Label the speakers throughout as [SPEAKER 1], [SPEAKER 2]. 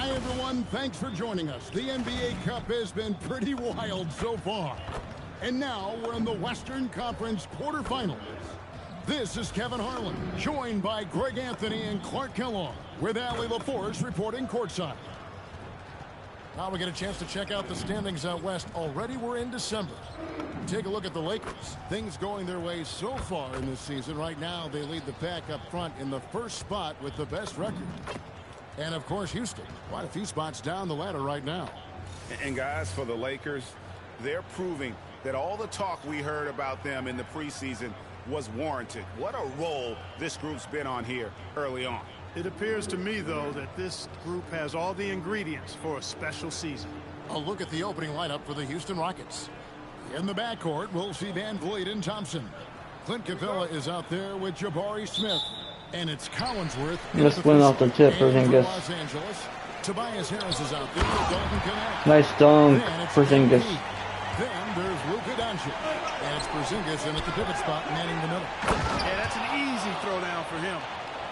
[SPEAKER 1] Hi, everyone. Thanks for joining us. The NBA Cup has been pretty wild so far. And now we're in the Western Conference quarterfinals. This is Kevin Harlan, joined by Greg Anthony and Clark Kellogg, with Allie LaForce reporting courtside. Now we get a chance to check out the standings out west. Already we're in December. Take a look at the Lakers. Things going their way so far in this season. Right now they lead the pack up front in the first spot with the best record. And of course Houston, quite a few spots down the ladder right now.
[SPEAKER 2] And guys, for the Lakers, they're proving that all the talk we heard about them in the preseason was warranted. What a role this group's been on here early on.
[SPEAKER 3] It appears to me, though, that this group has all the ingredients for a special season.
[SPEAKER 1] A look at the opening lineup for the Houston Rockets. In the backcourt, we'll see Van Vliet and Thompson. Clint Capella is out there with Jabari Smith. And it's Collinsworth.
[SPEAKER 4] Just went off the tip for Zingis.
[SPEAKER 1] Los Angeles. Tobias Harris is out there with Dalton Connect.
[SPEAKER 4] Nice dunk for Zingis.
[SPEAKER 1] Then there's Luka Doncic. And it's Porzingis in at the pivot spot, manning the middle.
[SPEAKER 3] Yeah, that's an easy throwdown for him.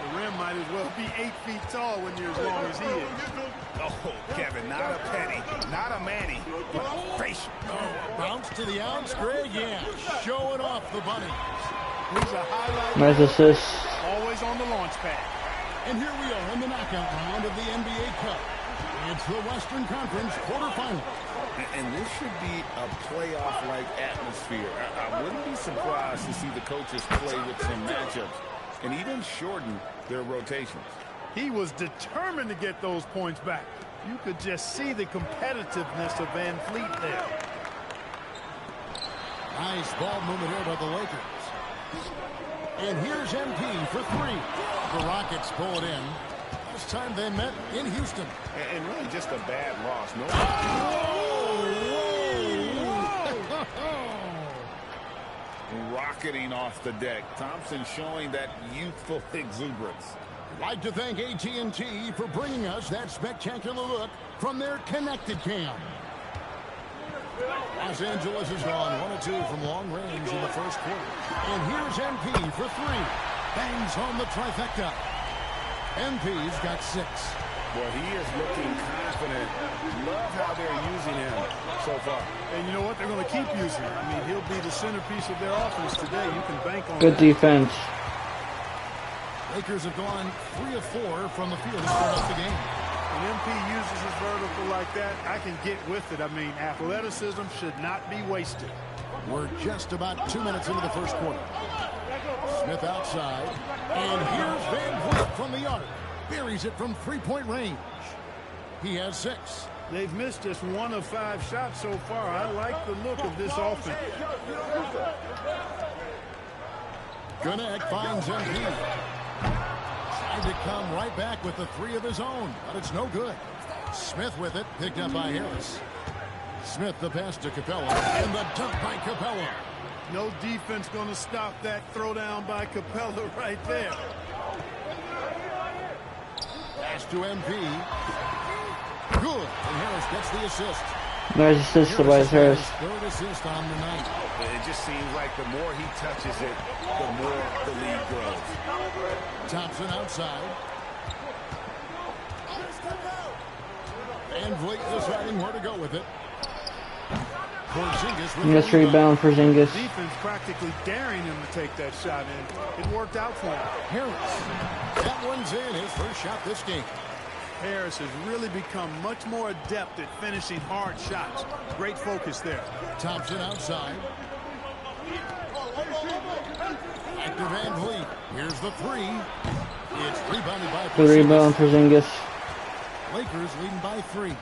[SPEAKER 3] The rim might as well be 8 feet tall when you're as long as he is.
[SPEAKER 2] Oh, Kevin, not a penny, not a Manny, but a facial.
[SPEAKER 1] Oh, bounce to the outs, Greg. Yeah, showing off the bunny.
[SPEAKER 3] He's a highlight.
[SPEAKER 4] Nice assist.
[SPEAKER 3] Always on the launch pad.
[SPEAKER 1] And here we are in the knockout round of the NBA Cup. It's the Western Conference quarterfinals.
[SPEAKER 2] And this should be a playoff-like atmosphere. I wouldn't be surprised to see the coaches play with some matchups and even shorten their rotations.
[SPEAKER 3] He was determined to get those points back. You could just see the competitiveness of Van Vliet there.
[SPEAKER 1] Nice ball movement here by the Lakers. And here's MP for three. The Rockets pull it in. Last time they met in Houston.
[SPEAKER 2] And really just a bad loss. No. Rocketing off the deck. Thompson showing that youthful exuberance.
[SPEAKER 1] I'd like to thank AT&T for bringing us that spectacular look from their connected cam. Los Angeles has gone 1 of 2 from long range in the first quarter. And here's MP for three. Bangs on the trifecta. MP's got 6.
[SPEAKER 2] Well, he is looking confident. Love how they're using him so far.
[SPEAKER 3] And you know what? They're going to keep using him. I mean, he'll be the centerpiece of their offense today. You can bank on
[SPEAKER 4] Good
[SPEAKER 3] that.
[SPEAKER 4] defense.
[SPEAKER 1] Lakers have gone 3 of 4 from the field to start off the game.
[SPEAKER 3] When MP uses his vertical like that, I can get with it. I mean, athleticism should not be wasted.
[SPEAKER 1] We're just about 2 minutes into the first quarter. Smith outside. And here's Van Vliet from the arc. Buries it from three-point range. He has 6.
[SPEAKER 3] They've missed just 1 of 5 shots so far. I like the look of this offense.
[SPEAKER 1] Gannett finds MP. Tried to come right back with the 3 of his own, but it's no good. Smith with it, picked up by Harris. Smith the pass to Capella, and the dunk by Capella.
[SPEAKER 3] No defense going to stop that throwdown by Capella right there.
[SPEAKER 1] Pass to MP. Good, and Harris gets the assist.
[SPEAKER 4] Nice assist to Tobias Harris.
[SPEAKER 1] Third assist on the night.
[SPEAKER 2] It just seems like the more he touches it, the more the lead grows.
[SPEAKER 1] Thompson outside. Van Vliet deciding where to go with it. Porzingis with
[SPEAKER 4] Nice rebound for Zingis.
[SPEAKER 3] Defense practically daring him to take that shot, and it worked out for him.
[SPEAKER 1] Harris. That one's in, his first shot this game.
[SPEAKER 3] Harris has really become much more adept at finishing hard shots. Great focus there.
[SPEAKER 1] Thompson outside. Back to Van Vliet. Here's the 3. It's rebounded by
[SPEAKER 4] Good rebound for Zingis.
[SPEAKER 1] Lakers leading by 3.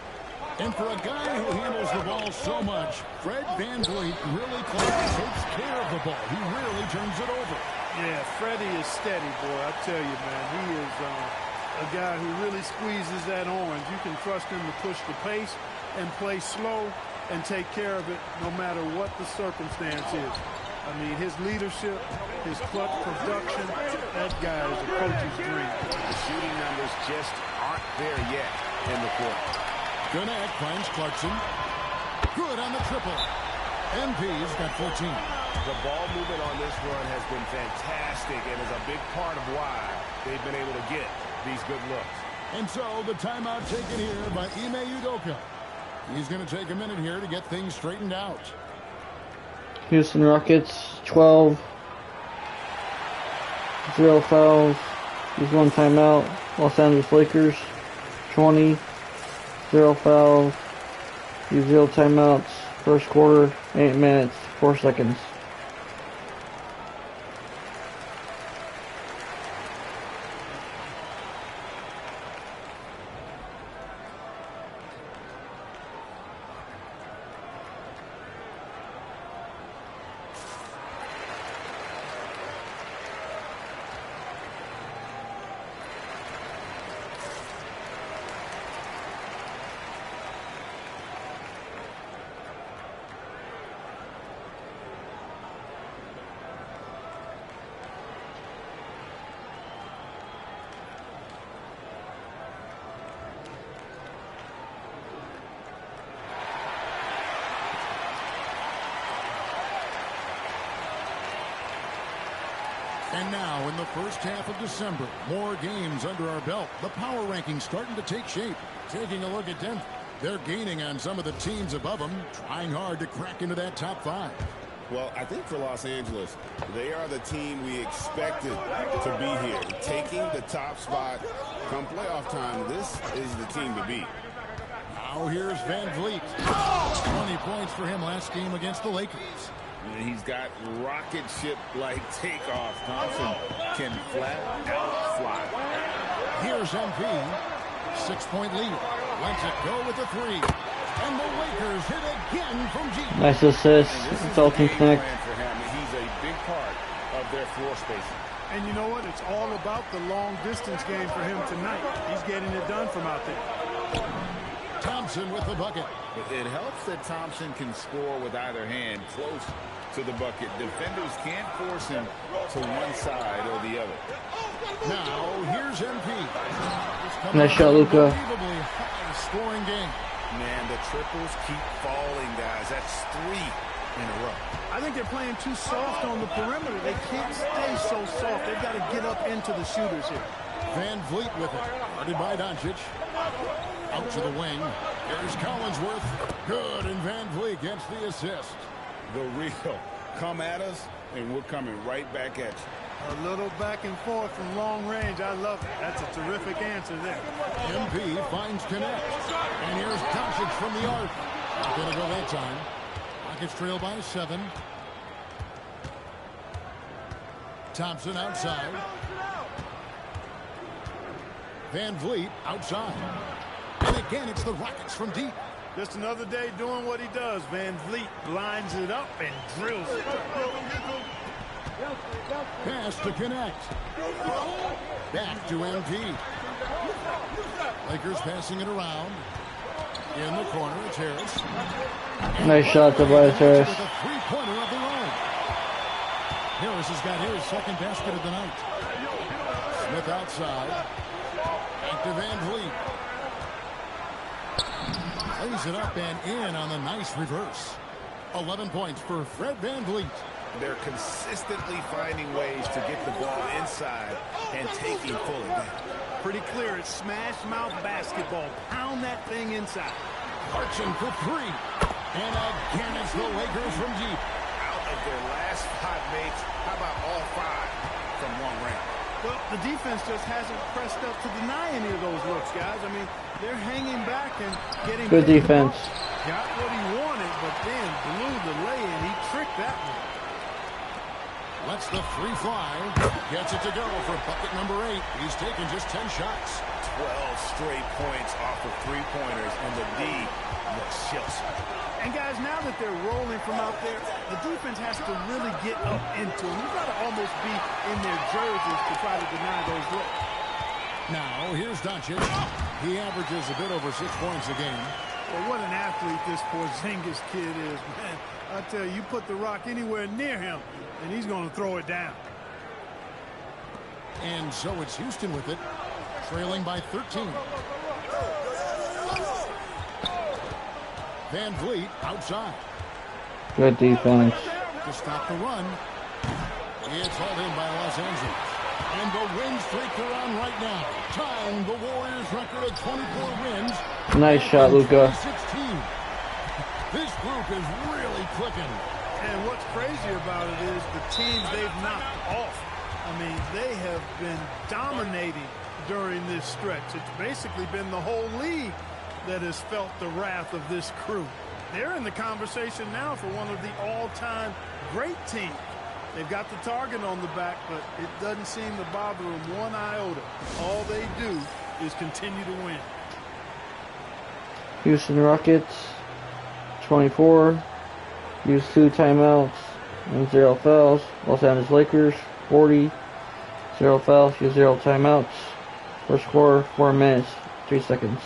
[SPEAKER 1] And for a guy who handles the ball so much, Fred Van Vliet really takes care of the ball. He rarely turns it over.
[SPEAKER 3] Yeah, Freddie is steady, boy. I tell you, man, he is a guy who really squeezes that orange. You can trust him to push the pace and play slow and take care of it no matter what the circumstance is. I mean, his leadership, his clutch production, that guy is a coach's dream.
[SPEAKER 2] The shooting numbers just aren't there yet in the quarter.
[SPEAKER 1] Gannett finds Clarkson. Good on the triple. MP's got 14.
[SPEAKER 2] The ball movement on this run has been fantastic and is a big part of why they've been able to get these good looks.
[SPEAKER 1] And so the timeout taken here by Ime Udoka. He's going to take a minute here to get things straightened out.
[SPEAKER 4] Houston Rockets 12. 0 fouls. Use 1 timeout. Los Angeles Lakers 20. 0 fouls. Use 0 timeouts. First quarter, 8 minutes, 4 seconds.
[SPEAKER 1] And now in the first half of December, more games under our belt. The power rankings starting to take shape. Taking a look at Denver, they're gaining on some of the teams above them, trying hard to crack into that top 5.
[SPEAKER 2] Well, I think for Los Angeles, they are the team we expected to be here. Taking the top spot come playoff time, this is the team to beat.
[SPEAKER 1] Now here's Van Vliet. 20 points for him last game against the Lakers.
[SPEAKER 2] And he's got rocket ship-like takeoff. Thompson can flat out fly.
[SPEAKER 1] Here's MP. 6-point lead. Lets it go with the 3. And the Lakers hit again from deep.
[SPEAKER 4] Nice assist. It's all team connect.
[SPEAKER 2] For him. He's a big part of their floor spacing.
[SPEAKER 3] And you know what? It's all about the long distance game for him tonight. He's getting it done from out there.
[SPEAKER 1] Thompson with the bucket.
[SPEAKER 2] It helps that Thompson can score with either hand close to the bucket. Defenders can't force him to one side or the other.
[SPEAKER 1] Now here's MP.
[SPEAKER 4] Nice shot, Luka.
[SPEAKER 1] Unbelievably high-scoring game.
[SPEAKER 2] Man, the triples keep falling, guys. That's 3 in a row.
[SPEAKER 3] I think they're playing too soft on the perimeter. They can't stay so soft. They've got to get up into the shooters here.
[SPEAKER 1] Van Vliet with it. Guarded by Doncic. Out to the wing. Here's Collinsworth. Good, and Van Vliet gets the assist.
[SPEAKER 2] The real come at us, and we're coming right back at you.
[SPEAKER 3] A little back and forth from long range. I love it. That's a terrific answer there.
[SPEAKER 1] MP finds connect. And here's Doncic from the arc. Not going to go that time. Rockets trail by 7. Thompson outside. Van Vliet outside. And again, it's the Rockets from deep.
[SPEAKER 3] Just another day doing what he does. Van Vliet lines it up and drills it.
[SPEAKER 1] Pass to connect. Back to MP. Lakers passing it around. In the corner, it's Harris.
[SPEAKER 4] Nice shot, Tobias Harris.
[SPEAKER 1] With a three-pointer of their own. Harris has got his second basket of the night. Smith outside. Back to Van Vliet. Lays it up and in on the nice reverse. 11 points for Fred Van Vliet.
[SPEAKER 2] They're consistently finding ways to get the ball inside and taking full advantage.
[SPEAKER 3] Pretty clear. It's smash mouth basketball. Pound that thing inside.
[SPEAKER 1] Clarkson for 3. And again, it's the Lakers from deep.
[SPEAKER 2] Out of their last 5 mates, how about all 5 from long range?
[SPEAKER 3] Well, the defense just hasn't pressed up to deny any of those looks, guys. I mean, they're hanging back and getting
[SPEAKER 4] good defense.
[SPEAKER 3] Got what he wanted, but then blew the lay-in. He tricked that one.
[SPEAKER 1] Lets the 3 fly. Gets it to go for bucket number 8. He's taken just 10 shots.
[SPEAKER 2] 12 straight points off of 3-pointers, and the D looks chips.
[SPEAKER 3] And guys, now that they're rolling from out there, the defense has to really get up into them. You've got to almost be in their jerseys to try to deny those looks.
[SPEAKER 1] Now, here's Doncic. He averages a bit over 6 points a game.
[SPEAKER 3] Well, what an athlete this Porzingis kid is, man. I tell you, you put the rock anywhere near him, and he's going to throw it down.
[SPEAKER 1] And so it's Houston with it, trailing by 13. Van Vliet outside.
[SPEAKER 4] Good defense.
[SPEAKER 1] To stop the run. It's hauled in by Los Angeles. And the win streak they're on right now, tying the Warriors' record of 24 wins.
[SPEAKER 4] Nice shot, Luka.
[SPEAKER 1] 2016. This group is really clicking.
[SPEAKER 3] And what's crazy about it is the teams they've knocked off. I mean, they have been dominating during this stretch. It's basically been the whole league that has felt the wrath of this crew. They're in the conversation now for one of the all-time great teams. They've got the target on the back, but it doesn't seem to bother them one iota. All they do is continue to win.
[SPEAKER 4] Houston Rockets, 24. Use 2 timeouts and 0 fouls. Los Angeles Lakers, 40. 0 fouls, use 0 timeouts. First quarter, 4 minutes, 3 seconds.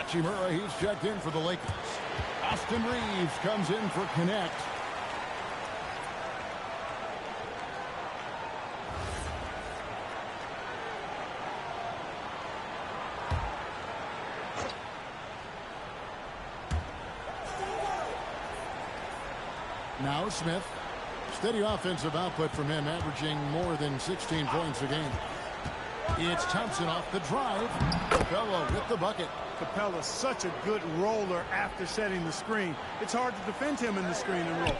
[SPEAKER 1] Hachimura, he's checked in for the Lakers. Austin Reeves comes in for Connect. Now Smith. Steady offensive output from him, averaging more than 16 points a game. It's Thompson off the drive. Capella with the bucket.
[SPEAKER 3] Capella's such a good roller after setting the screen. It's hard to defend him in the screen and roll.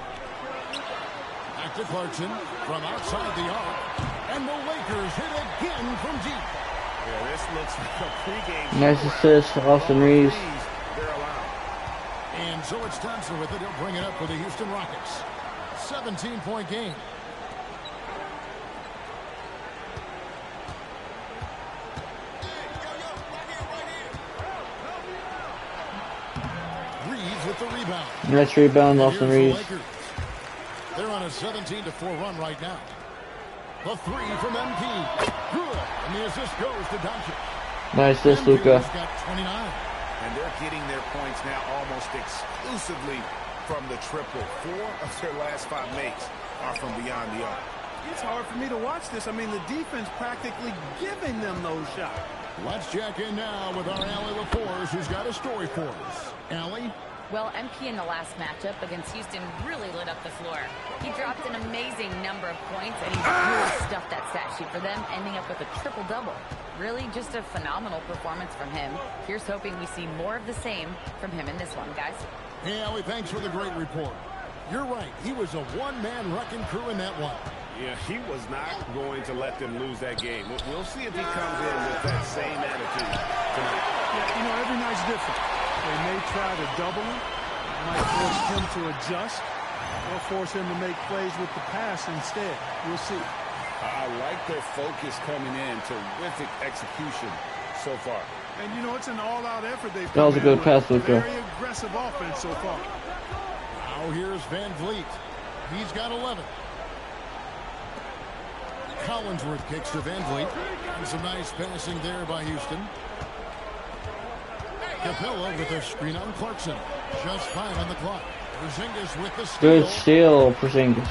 [SPEAKER 1] Back to Clarkson from outside the arc. And the Lakers hit again from deep.
[SPEAKER 2] Yeah, this looks like a pregame.
[SPEAKER 4] Nice assist, Austin Reeves.
[SPEAKER 2] They're allowed.
[SPEAKER 1] And so it's Thompson with it. He'll bring it up for the Houston Rockets. 17-point game. With the rebound.
[SPEAKER 4] Nice rebound, Austin Reeves.
[SPEAKER 1] They're on a 17-4 run right now. The three from MP. Good. And the assist goes to Doncic.
[SPEAKER 4] Nice assist, Luka.
[SPEAKER 1] Got 29.
[SPEAKER 2] And they're getting their points now almost exclusively from the triple. 4 of their last 5 makes are from beyond the arc.
[SPEAKER 3] It's hard for me to watch this. I mean, the defense practically giving them those shots.
[SPEAKER 1] Let's check in now with our Allie LaForce, who's got a story for us. Allie?
[SPEAKER 5] Well, MP in the last matchup against Houston really lit up the floor. He dropped an amazing number of points, and he really stuffed that stat sheet for them, ending up with a triple-double. Really just a phenomenal performance from him. Here's hoping we see more of the same from him in this one, guys.
[SPEAKER 1] Hey, Allie, thanks for the great report. You're right. He was a one-man wrecking crew in that one.
[SPEAKER 2] Yeah, he was not going to let them lose that game. We'll see if he comes in with that same attitude tonight.
[SPEAKER 3] Yeah, you know, every night's different. They may try to double him, might force him to adjust, or force him to make plays with the pass instead. We'll see.
[SPEAKER 2] I like their focus coming in. Terrific execution so far.
[SPEAKER 3] And, you know, it's an all-out effort they've
[SPEAKER 4] That was a good pass, Luka.
[SPEAKER 3] Very aggressive offense so far.
[SPEAKER 1] Now here's Van Vliet. He's got 11. Collinsworth kicks to Van Vliet. And some nice passing there by Houston. Capella with a screen on Clarkson. Just 5 on the clock. Porzingis with the steal.
[SPEAKER 4] Good steal, Porzingis.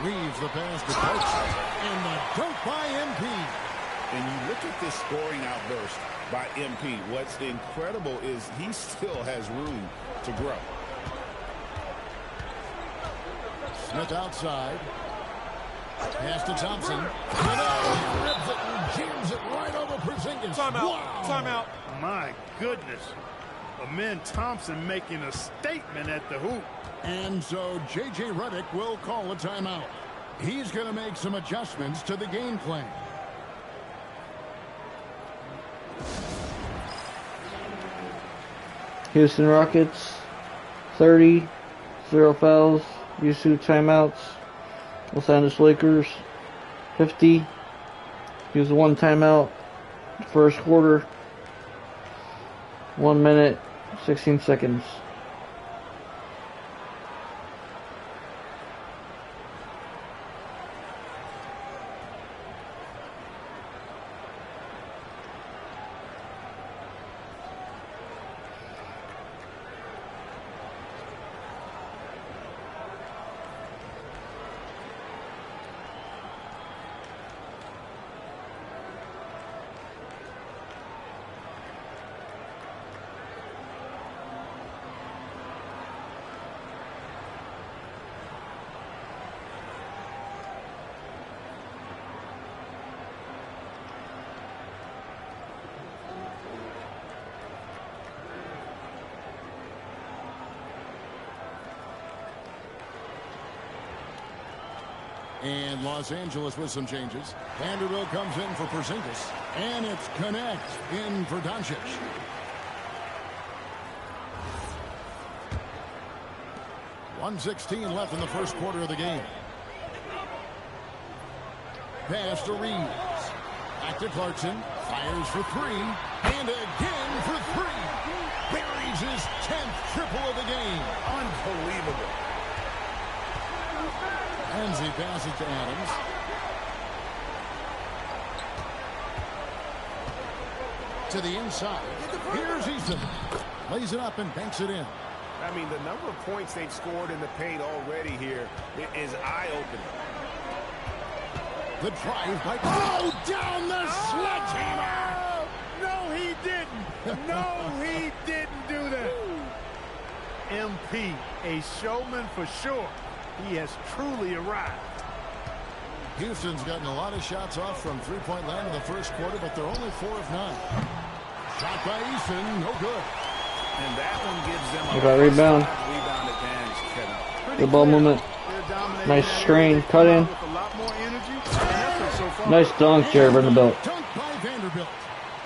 [SPEAKER 1] Leaves the pass to Clarkson. And the dunk by MP.
[SPEAKER 2] And you look at this scoring outburst by MP. What's incredible is he still has room to grow.
[SPEAKER 1] Smith outside. Pass to Thompson. He rips it and jams it right over Porzingis.
[SPEAKER 3] Timeout.
[SPEAKER 1] Wow.
[SPEAKER 3] Timeout. My goodness. Amen Thompson making a statement at the hoop.
[SPEAKER 1] And so J.J. Redick will call a timeout. He's going to make some adjustments to the game plan.
[SPEAKER 4] Houston Rockets, 30. 0 fouls. Use 2 timeouts. Los Angeles Lakers 50. Use 1 timeout. First quarter. 1 minute, 16 seconds.
[SPEAKER 1] And Los Angeles with some changes. Vanderbilt comes in for Porzingis. And it's Connect in for Doncic. .116 left in the first quarter of the game. Pass to Reeves. Back to Clarkson. Fires for 3. And again for 3. Buries his 10th triple of the game.
[SPEAKER 2] Unbelievable.
[SPEAKER 1] And he passes it to Adams. To the inside. Here's Easton. Lays it up and banks it in.
[SPEAKER 2] I mean, the number of points they've scored in the paint already here is eye-opening.
[SPEAKER 1] The drive by... Oh, down the sledgehammer!
[SPEAKER 3] No, he didn't. No, he didn't do that. MP, a showman for sure. He has truly arrived.
[SPEAKER 1] Houston's gotten a lot of shots off from three-point land in the first quarter, but they're only 4 of 9. Shot by Easton, no good.
[SPEAKER 2] And that one gives them
[SPEAKER 4] a rebound.
[SPEAKER 2] Rebound advantage, Kevin.
[SPEAKER 4] Good ball movement. Nice screen. Cut in. Nice dunk, Jared Vanderbilt.
[SPEAKER 1] Dunk by Vanderbilt.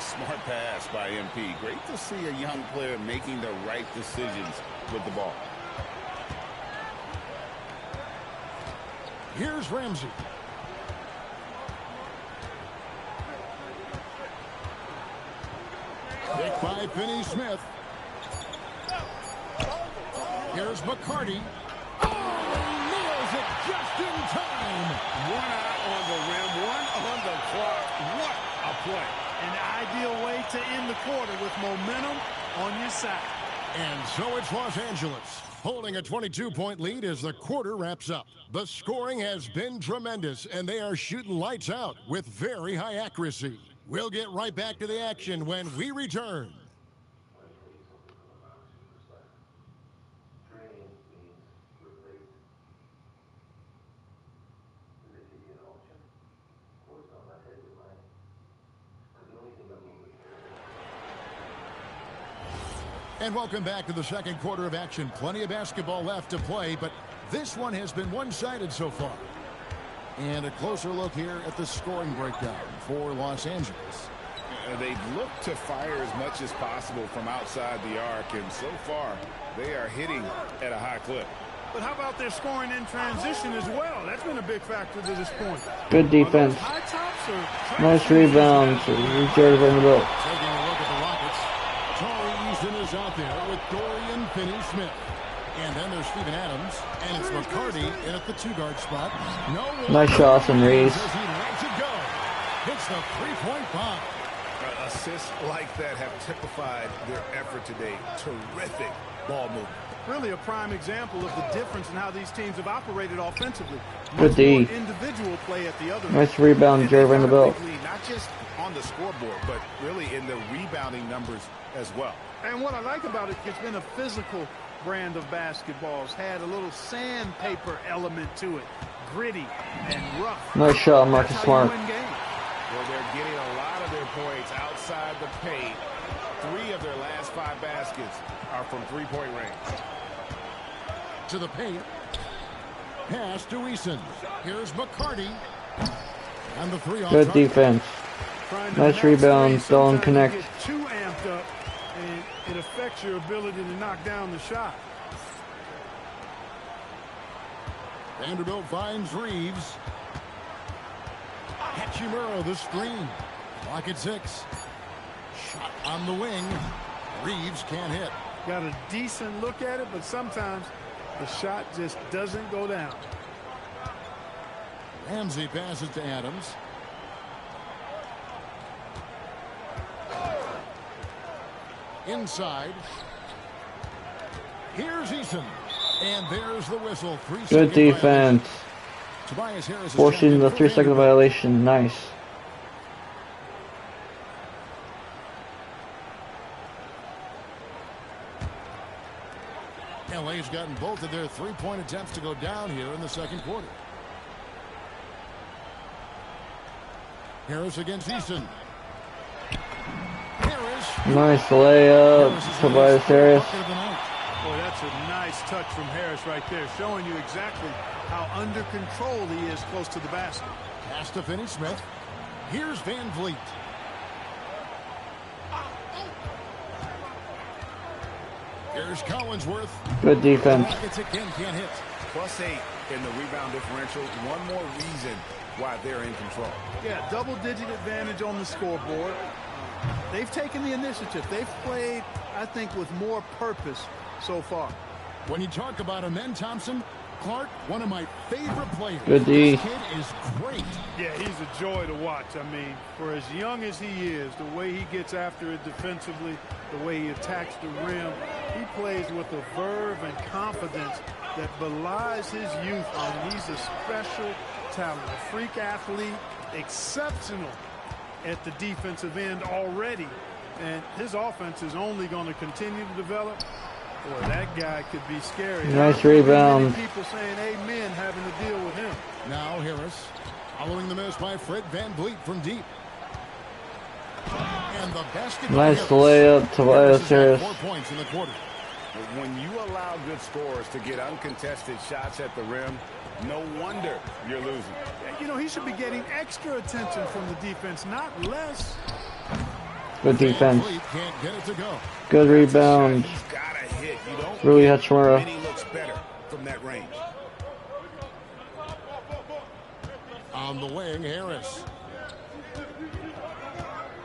[SPEAKER 2] Smart pass by MP. Great to see a young player making the right decisions with the ball.
[SPEAKER 1] Here's Ramsey. Pick by Finney-Smith. Here's McCarty. Oh, nails it just in time.
[SPEAKER 2] 1 out on the rim, 1 on the clock. What a play.
[SPEAKER 3] An ideal way to end the quarter with momentum on your side.
[SPEAKER 1] And so it's Los Angeles holding a 22-point lead as the quarter wraps up. The scoring has been tremendous, and they are shooting lights out with very high accuracy. We'll get right back to the action when we return. And welcome back to the second quarter of action. Plenty of basketball left to play, but this one has been one-sided so far. And a closer look here at the scoring breakdown for Los Angeles.
[SPEAKER 2] They've looked to fire as much as possible from outside the arc, and so far, they are hitting at a high clip.
[SPEAKER 3] But how about their scoring in transition as well? That's been a big factor to this point.
[SPEAKER 4] Good defense. Nice rebound to Jared Vanderbilt.
[SPEAKER 1] Taking a look at the Rockets. Tari Easton is out there with Dorian Finney-Smith. And then there's Steven Adams. And it's McCarty in at the 2-guard spot.
[SPEAKER 4] Nice shots and Reeves.
[SPEAKER 1] As he lets it go. Hits the three-point bomb.
[SPEAKER 2] Assists like that have typified their effort today. Terrific ball movement.
[SPEAKER 3] Really a prime example of the difference in how these teams have operated offensively.
[SPEAKER 4] Good D.
[SPEAKER 3] Individual play at the other.
[SPEAKER 4] Nice rebound, Jared Vanderbilt.
[SPEAKER 2] Not just on the scoreboard, but really in the rebounding numbers as well.
[SPEAKER 3] And what I like about it, it's been a physical brand of basketball. It's had a little sandpaper element to it. Gritty and rough.
[SPEAKER 4] Nice shot, Marcus Smart.
[SPEAKER 2] Well, they're getting a lot of their points outside the paint. 3 of their last 5 baskets are from three-point range.
[SPEAKER 1] To the paint. Pass to Easton. Here's McCarty. And the 3 off
[SPEAKER 4] Good
[SPEAKER 1] target.
[SPEAKER 4] defense. Nice rebound. Don't connect.
[SPEAKER 3] Get too amped up, and it affects your ability to knock down the shot.
[SPEAKER 1] Vanderbilt finds Reeves. Hachimura the screen. Clock at 6. Shot on the wing. Reeves can't hit.
[SPEAKER 3] Got a decent look at it, but sometimes the shot just doesn't go down.
[SPEAKER 1] Ramsey passes to Adams. Inside. Here's Eason. And there's the whistle.
[SPEAKER 4] Good defense.
[SPEAKER 1] Tobias Harris
[SPEAKER 4] forcing the 3-second violation. Nice.
[SPEAKER 1] LA's gotten both of their three-point attempts to go down here in the second quarter. Harris against Eason. Harris.
[SPEAKER 4] Nice layup. Tobias Harris.
[SPEAKER 3] Boy, that's a nice touch from Harris right there, showing you exactly how under control he is close to the basket.
[SPEAKER 1] Pass to Finney-Smith. Here's Van Vliet. Here's Collinsworth.
[SPEAKER 4] Good defense.
[SPEAKER 1] Rockets again can't hit.
[SPEAKER 2] +8 in the rebound differential. One more reason why they're in control.
[SPEAKER 3] Yeah, double-digit advantage on the scoreboard. They've taken the initiative. They've played, I think, with more purpose so far.
[SPEAKER 1] When you talk about him, then Thompson, Clark, one of my favorite players.
[SPEAKER 4] Good D.
[SPEAKER 1] This kid is great.
[SPEAKER 3] Yeah, he's a joy to watch. I mean, for as young as he is, the way he gets after it defensively, the way he attacks the rim, he plays with a verve and confidence that belies his youth. And he's a special talent, a freak athlete, exceptional at the defensive end already. And his offense is only going to continue to develop. Boy, that guy could be scary.
[SPEAKER 4] Nice rebound.
[SPEAKER 3] People saying amen having to deal with him.
[SPEAKER 1] Now Harris, following the miss by Fred Van Vliet from deep. And the basket.
[SPEAKER 4] Nice layup, Tobias Harris.
[SPEAKER 1] 4 points in the quarter.
[SPEAKER 2] When you allow good scorers to get uncontested shots at the rim, no wonder you're losing.
[SPEAKER 3] You know, he should be getting extra attention from the defense, not less.
[SPEAKER 4] Good defense.
[SPEAKER 1] Van Vliet can't get it to go.
[SPEAKER 4] Good rebound.
[SPEAKER 2] He's got to hit. You don't
[SPEAKER 4] Really Hachimura.
[SPEAKER 2] and he looks better from that range.
[SPEAKER 1] On the wing, Harris.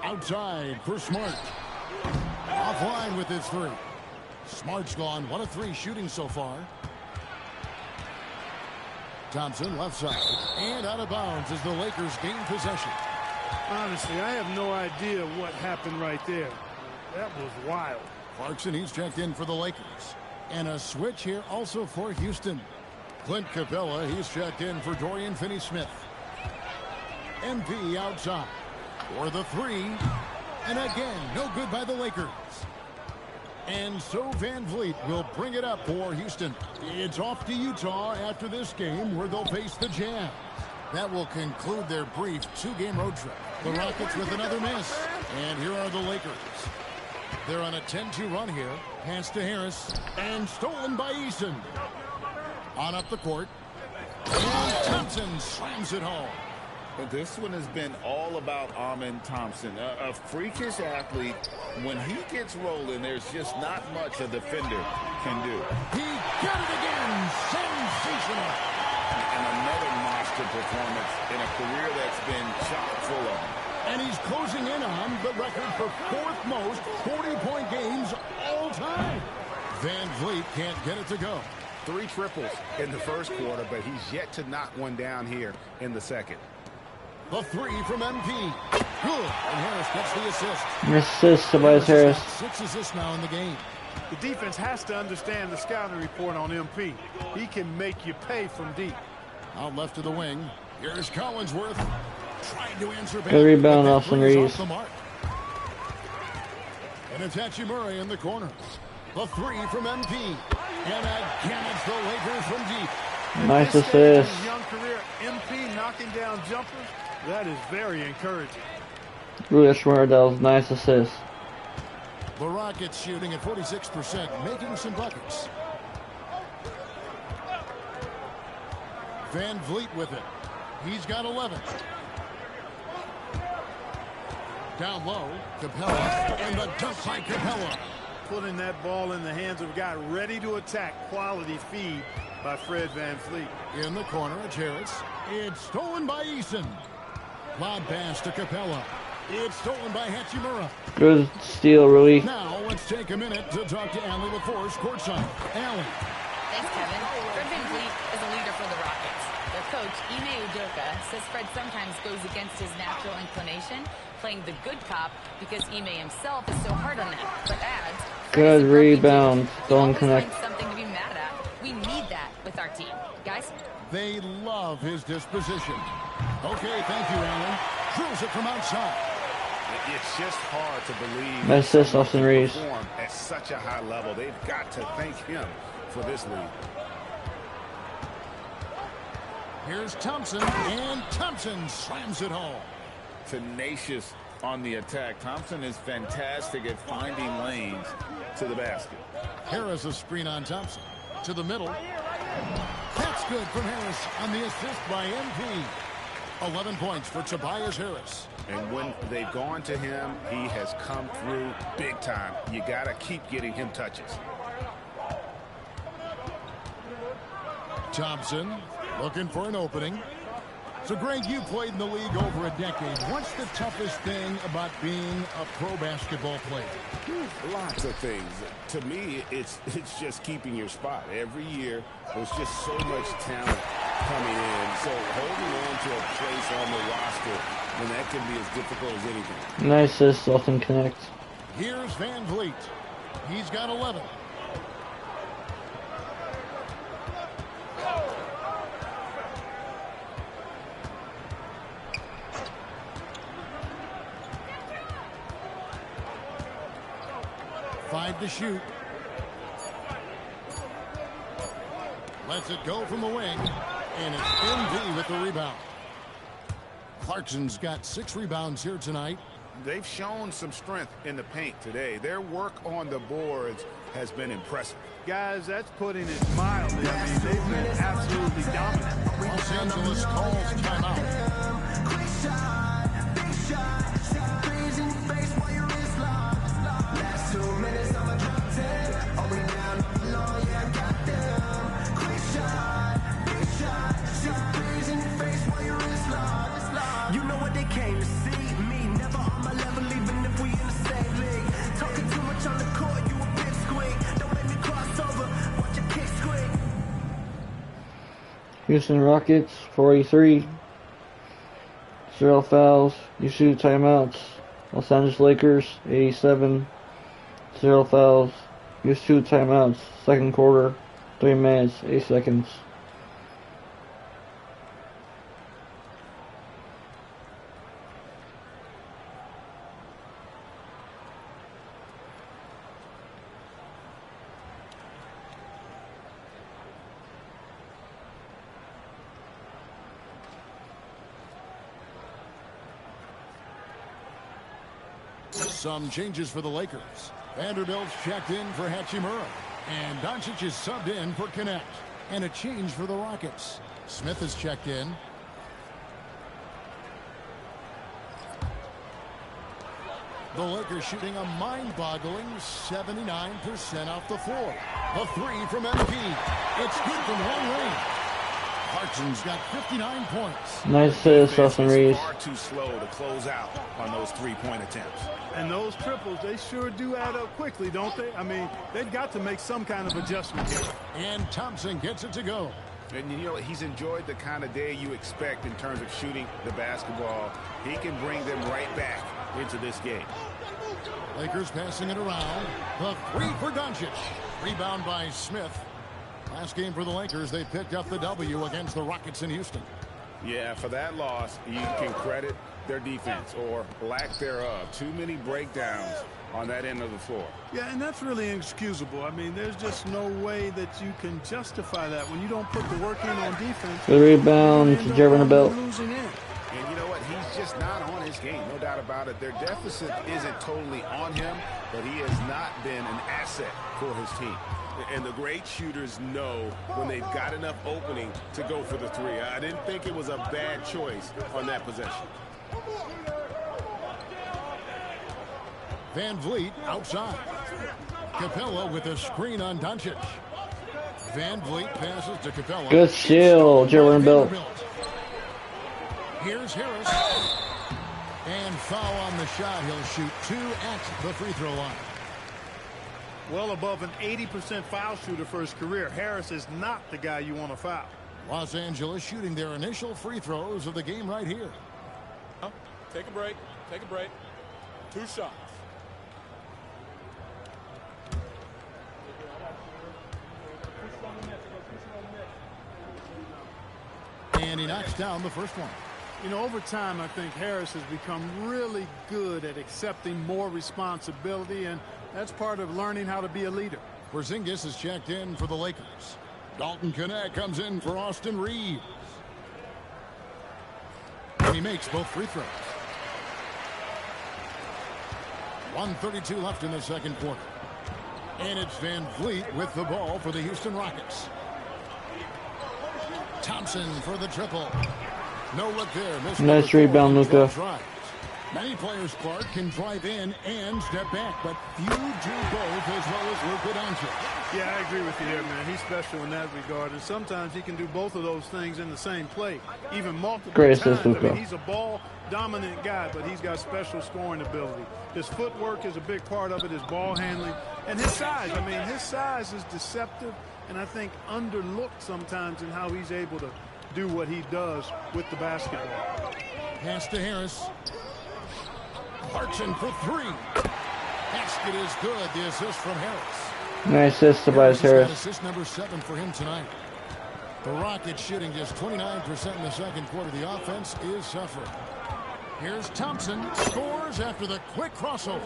[SPEAKER 1] Outside for Smart. Offline with his 3. Smart's gone 1 of 3 shooting so far. Thompson left side and out of bounds as the Lakers gain possession.
[SPEAKER 3] Honestly, I have no idea what happened right there. That was wild.
[SPEAKER 1] Clarkson, he's checked in for the Lakers. And a switch here also for Houston. Clint Capella, he's checked in for Dorian Finney-Smith. MP outside for the 3. And again, no good by the Lakers. And so Van Vliet will bring it up for Houston. It's off to Utah after this game where they'll face the Jazz. That will conclude their brief 2-game road trip. The Rockets with another miss. And here are the Lakers. They're on a 10-2 run here. Pass to Harris. And stolen by Eason. On up the court. And Thompson slams it home.
[SPEAKER 6] But this one has been all about Amen Thompson, a freakish athlete. When he gets rolling, there's just not much a defender can do.
[SPEAKER 1] He got it again. Sensational.
[SPEAKER 6] And another monster performance in a career that's been chock full of them.
[SPEAKER 1] And he's closing in on the record for 4th most 40-point games all time. Van Vliet can't get it to go.
[SPEAKER 2] 3 triples in the first quarter, but he's yet to knock one down here in the second.
[SPEAKER 1] The 3 from MP. Good. And Harris gets the assist.
[SPEAKER 4] Assist, Tobias Harris.
[SPEAKER 1] 6 assists now in the game.
[SPEAKER 3] The defense has to understand the scouting report on MP. He can make you pay from deep.
[SPEAKER 1] Out left to the wing. Here's Collinsworth. Trying to answer back.
[SPEAKER 4] Good rebound, Austin Reeves.
[SPEAKER 1] And it's Hachimura in the corner. The 3 from MP. And again, it's the Lakers from deep.
[SPEAKER 4] Nice assist.
[SPEAKER 3] In his young career, MP knocking down jumpers. That is very encouraging.
[SPEAKER 4] Really Hachimura, that was nice assist.
[SPEAKER 1] The Rockets shooting at 46%, making some buckets. Van Vliet with it. He's got 11. Down low, Capella, and the dunk by Capella.
[SPEAKER 3] Putting that ball in the hands of a guy ready to attack. Quality feed by Fred VanVleet.
[SPEAKER 1] In the corner, it's Harris. It's stolen by Eason. Lob pass to Capella. It's stolen by Hachimura.
[SPEAKER 4] Good steal, Rui.
[SPEAKER 1] Now let's take a minute to talk to Allie LaForce courtside. Allie.
[SPEAKER 5] Thanks, Kevin. Fred VanVleet is a leader for the Rockets. Their coach, Ime Udoka, says Fred sometimes goes against his natural inclination, playing the good cop because Ime himself is so hard on them. But adds,
[SPEAKER 4] Good rebound. Don't connect.
[SPEAKER 5] Something to be mad at. We need that with our team. Guys?
[SPEAKER 1] They love his disposition. Okay, thank you, Allen. Drills it from outside.
[SPEAKER 2] It's just hard to believe.
[SPEAKER 4] Nice assist, Austin Reeves.
[SPEAKER 2] At such a high level, they've got to thank him for this lead.
[SPEAKER 1] Here's Thompson, and Thompson slams it home.
[SPEAKER 6] Tenacious on the attack. Thompson is fantastic at finding lanes to the basket.
[SPEAKER 1] Harris a screen on Thompson. To the middle. That's good from Harris on the assist by MP. 11 points for Tobias Harris.
[SPEAKER 2] And when they've gone to him, he has come through big time. You got to keep getting him touches.
[SPEAKER 1] Thompson looking for an opening. So, Greg, you played in the league over a decade. What's the toughest thing about being a pro basketball player?
[SPEAKER 2] Lots of things. To me, it's just keeping your spot. Every year, there's just so much talent coming in. So holding on to a place on the roster, and that can be as difficult as anything.
[SPEAKER 4] Nice assist, Austin connect.
[SPEAKER 1] Here's VanVleet. He's got 11. Five to shoot. Lets it go from the wing. And it's MD with the rebound. Clarkson's got 6 rebounds here tonight.
[SPEAKER 2] They've shown some strength in the paint today. Their work on the boards has been impressive.
[SPEAKER 3] Guys, that's putting it mildly. I mean, they've been absolutely dominant.
[SPEAKER 1] Los Angeles calls timeout.
[SPEAKER 7] Quick shot, big shot, shot threes in your face while your wrist locked. Last 2 minutes, I'ma drop 10. Are we down low? Yeah, I got them. Quick shot, big shot, shot threes in your face while your wrist locked. You know what they came to see? Me, never on my level, even if we in the same league. Talking too much on the court, you a big squeak. Don't make me cross over, watch your kick squeak.
[SPEAKER 4] Houston Rockets, 43. 0 fouls. You shoot timeouts. Los Angeles Lakers, 87. 0 fouls. You shoot timeouts. Second quarter, 3 minutes, 8 seconds.
[SPEAKER 1] Some changes for the Lakers. Vanderbilt's checked in for Hachimura. And Doncic is subbed in for Connect. And a change for the Rockets. Smith is checked in. The Lakers shooting a mind-boggling 79% off the floor. The 3 from MP. It's good from long range. Clarkson's got 59 points.
[SPEAKER 4] Nice assist, Austin Reeves.
[SPEAKER 2] Far too slow to close out on those 3-point attempts.
[SPEAKER 3] And those triples, they sure do add up quickly, don't they? I mean, they've got to make some kind of adjustment here.
[SPEAKER 1] And Thompson gets it to go.
[SPEAKER 2] And, you know, he's enjoyed the kind of day you expect in terms of shooting the basketball. He can bring them right back into this game.
[SPEAKER 1] Lakers passing it around. The 3 for Doncic. Rebound by Smith. Last game for the Lakers, they picked up the W against the Rockets in Houston.
[SPEAKER 2] Yeah, for that loss, you can credit their defense or lack thereof. Too many breakdowns on that end of the floor.
[SPEAKER 3] Yeah, and that's really inexcusable. I mean, there's just no way that you can justify that when you don't put the work in on defense.
[SPEAKER 4] Good rebound to Jervin Belt.
[SPEAKER 3] Losing in.
[SPEAKER 2] And you know what? He's just not on his game. No doubt about it. Their deficit isn't totally on him, but he has not been an asset for his team. And the great shooters know when they've got enough opening to go for the 3. I didn't think it was a bad choice on that possession.
[SPEAKER 1] VanVleet outside. Capella with a screen on Doncic. Van Vliet passes to Capella.
[SPEAKER 4] Good steal, Jalen Belt.
[SPEAKER 1] Here's Harris. And foul on the shot. He'll shoot 2 at the free throw line.
[SPEAKER 3] Well above an 80% foul shooter for his career. Harris is not the guy you want to foul.
[SPEAKER 1] Los Angeles shooting their initial free throws of the game right here.
[SPEAKER 8] Take a break. Take a break. 2 shots.
[SPEAKER 1] And he knocks down the first one.
[SPEAKER 3] You know, over time, I think Harris has become really good at accepting more responsibility, and that's part of learning how to be a leader.
[SPEAKER 1] Porzingis is checked in for the Lakers. Dalton Connect comes in for Austin Reeves. And he makes both free throws. 1:32 left in the second quarter. And it's Van Vliet with the ball for the Houston Rockets. Thompson for the triple. No look there.
[SPEAKER 4] Nice rebound, Luka.
[SPEAKER 1] Many players, Clark, can drive in and step back, but few do both as well as Luka Doncic.
[SPEAKER 3] Yeah, I agree with you there, man. He's special in that regard, and sometimes he can do both of those things in the same play, even multiple
[SPEAKER 4] Great
[SPEAKER 3] times.
[SPEAKER 4] assist, Luka.
[SPEAKER 3] I mean, he's a ball-dominant guy, but he's got special scoring ability. His footwork is a big part of it, his ball handling, and his size. I mean, his size is deceptive, and I think underlooked sometimes in how he's able to do what he does with the basketball.
[SPEAKER 1] Pass to Harris. Clarkson for 3. Basket is good. The assist from Harris.
[SPEAKER 4] Nice assist to Tobias Harris.
[SPEAKER 1] Assist number 7 for him tonight. The Rockets shooting just 29% in the second quarter. The offense is suffering. Here's Thompson. Scores after the quick crossover.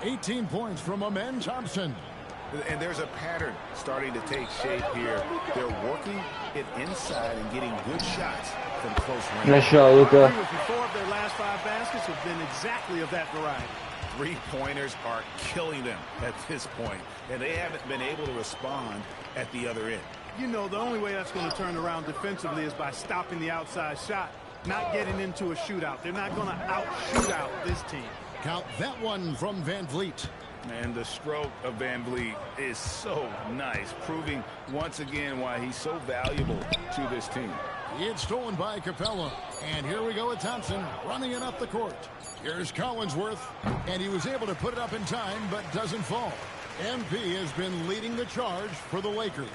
[SPEAKER 1] 18 points from Amen Thompson.
[SPEAKER 2] And there's a pattern starting to take shape here. They're working it inside and getting good shots from close range.
[SPEAKER 4] Nice shot, Luka.
[SPEAKER 3] 4 of their last 5 baskets have been exactly of that variety.
[SPEAKER 2] 3-pointers are killing them at this point, and they haven't been able to respond at the other end.
[SPEAKER 3] You know, the only way that's going to turn around defensively is by stopping the outside shot, not getting into a shootout. They're not going to out-shoot out this team.
[SPEAKER 1] Count that one from Van Vliet.
[SPEAKER 2] And the stroke of Van Vliet is so nice, proving once again why he's so valuable to this team.
[SPEAKER 1] It's stolen by Capella. And here we go with Thompson running it up the court. Here's Collinsworth. And he was able to put it up in time, but doesn't fall. MP has been leading the charge for the Lakers.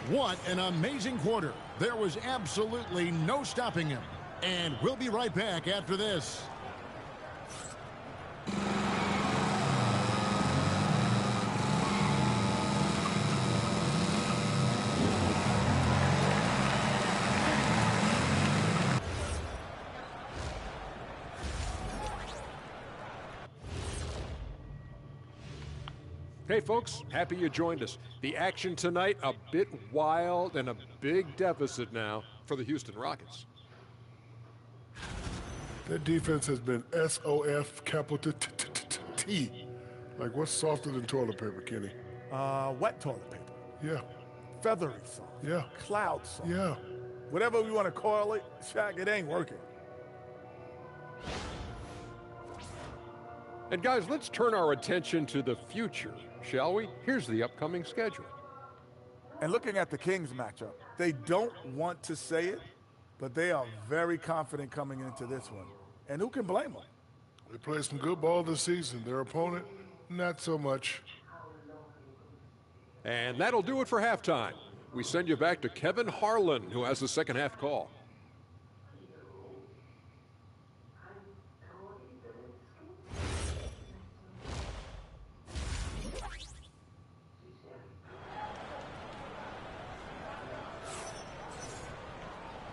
[SPEAKER 1] What an amazing quarter. There was absolutely no stopping him. And we'll be right back after this.
[SPEAKER 9] Hey folks, happy you joined us. The action tonight, a bit wild and a big deficit now for the Houston Rockets.
[SPEAKER 10] That defense has been SOF capital T. Like, what's softer than toilet paper, Kenny?
[SPEAKER 8] Wet toilet paper.
[SPEAKER 10] Yeah,
[SPEAKER 8] Feathery soft.
[SPEAKER 10] yeah,
[SPEAKER 8] Cloud soft.
[SPEAKER 10] yeah.
[SPEAKER 8] Whatever we want to call it, Shaq, it ain't working.
[SPEAKER 9] And guys, let's turn our attention to the future, shall we? Here's the upcoming schedule.
[SPEAKER 8] And looking at the Kings matchup, they don't want to say it, but they are very confident coming into this one. And who can blame them?
[SPEAKER 10] They played some good ball this season. Their opponent, not so much.
[SPEAKER 9] And that'll do it for halftime. We send you back to Kevin Harlan, who has the second half call.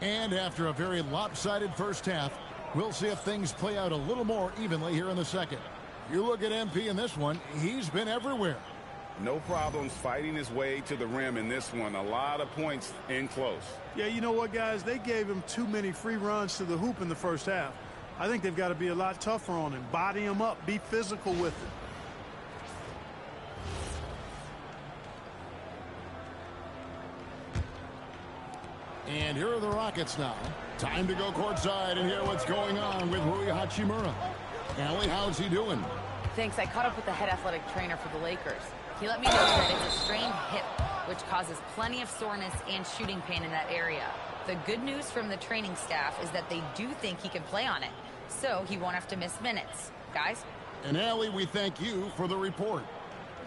[SPEAKER 1] And after a very lopsided first half, we'll see if things play out a little more evenly here in the second. You look at MP in this one, he's been everywhere.
[SPEAKER 2] No problems fighting his way to the rim in this one. A lot of points in close.
[SPEAKER 3] Yeah, you know what, guys? They gave him too many free runs to the hoop in the first half. I think they've got to be a lot tougher on him. Body him up. Be physical with him.
[SPEAKER 1] And here are the Rockets now. Time to go courtside and hear what's going on with Rui Hachimura. Allie, how's he doing?
[SPEAKER 5] Thanks. I caught up with the head athletic trainer for the Lakers. He let me know that it's a strained hip. which causes plenty of soreness and shooting pain in that area. The good news from the training staff is that they do think he can play on it, so he won't have to miss minutes. Guys?
[SPEAKER 1] And Allie, we thank you for the report.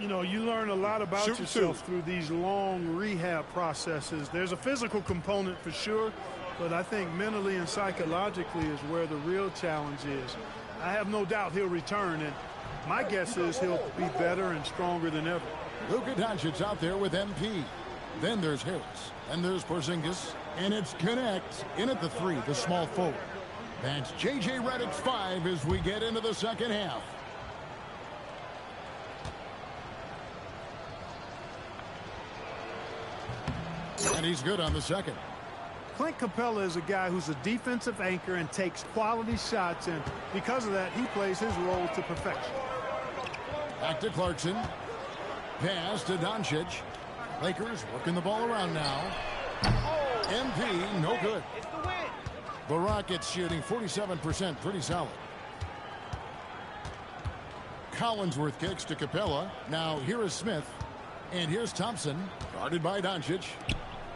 [SPEAKER 3] You know, you learn a lot about yourself through these long rehab processes. There's a physical component for sure, but I think mentally and psychologically is where the real challenge is. I have no doubt he'll return, and my guess is he'll be better and stronger than ever.
[SPEAKER 1] Luka Doncic's out there with MP. Then there's Harris, and there's Porzingis, and it's Connect in at the 3, the small forward. That's J.J. Redick's 5 as we get into the second half. And he's good on the second.
[SPEAKER 3] Clint Capella is a guy who's a defensive anchor and takes quality shots, and because of that, he plays his role to perfection.
[SPEAKER 1] Back to Clarkson. Pass to Doncic. Lakers working the ball around now. MP, no good. The Rockets shooting 47%, pretty solid. Collinsworth kicks to Capella. Now here is Smith. And here's Thompson, guarded by Doncic.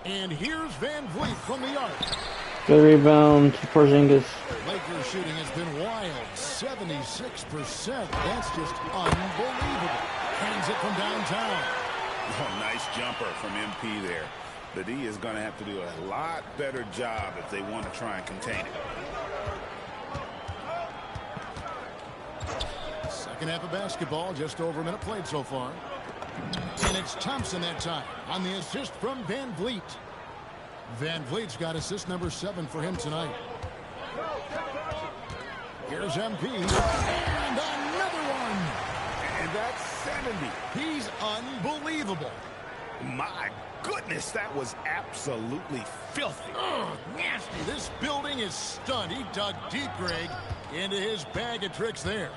[SPEAKER 1] And here's Van Vliet from the arc.
[SPEAKER 4] Good rebound to Porzingis.
[SPEAKER 1] Lakers shooting has been wild, 76%. That's just unbelievable. Hangs it from downtown.
[SPEAKER 2] Oh, nice jumper from MP there. The D is going to have to do a lot better job if they want to try and contain it.
[SPEAKER 1] Second half of basketball, just over a minute played so far. And it's Thompson that time on the assist from Van Vliet. Van Vliet's got assist number 7 for him tonight. Here's MP. And another one.
[SPEAKER 2] And that's 70.
[SPEAKER 1] He's unbelievable.
[SPEAKER 2] My goodness, that was absolutely filthy.
[SPEAKER 1] Ugh, nasty. This building is stunned. He dug deep, Greg, into his bag of tricks there.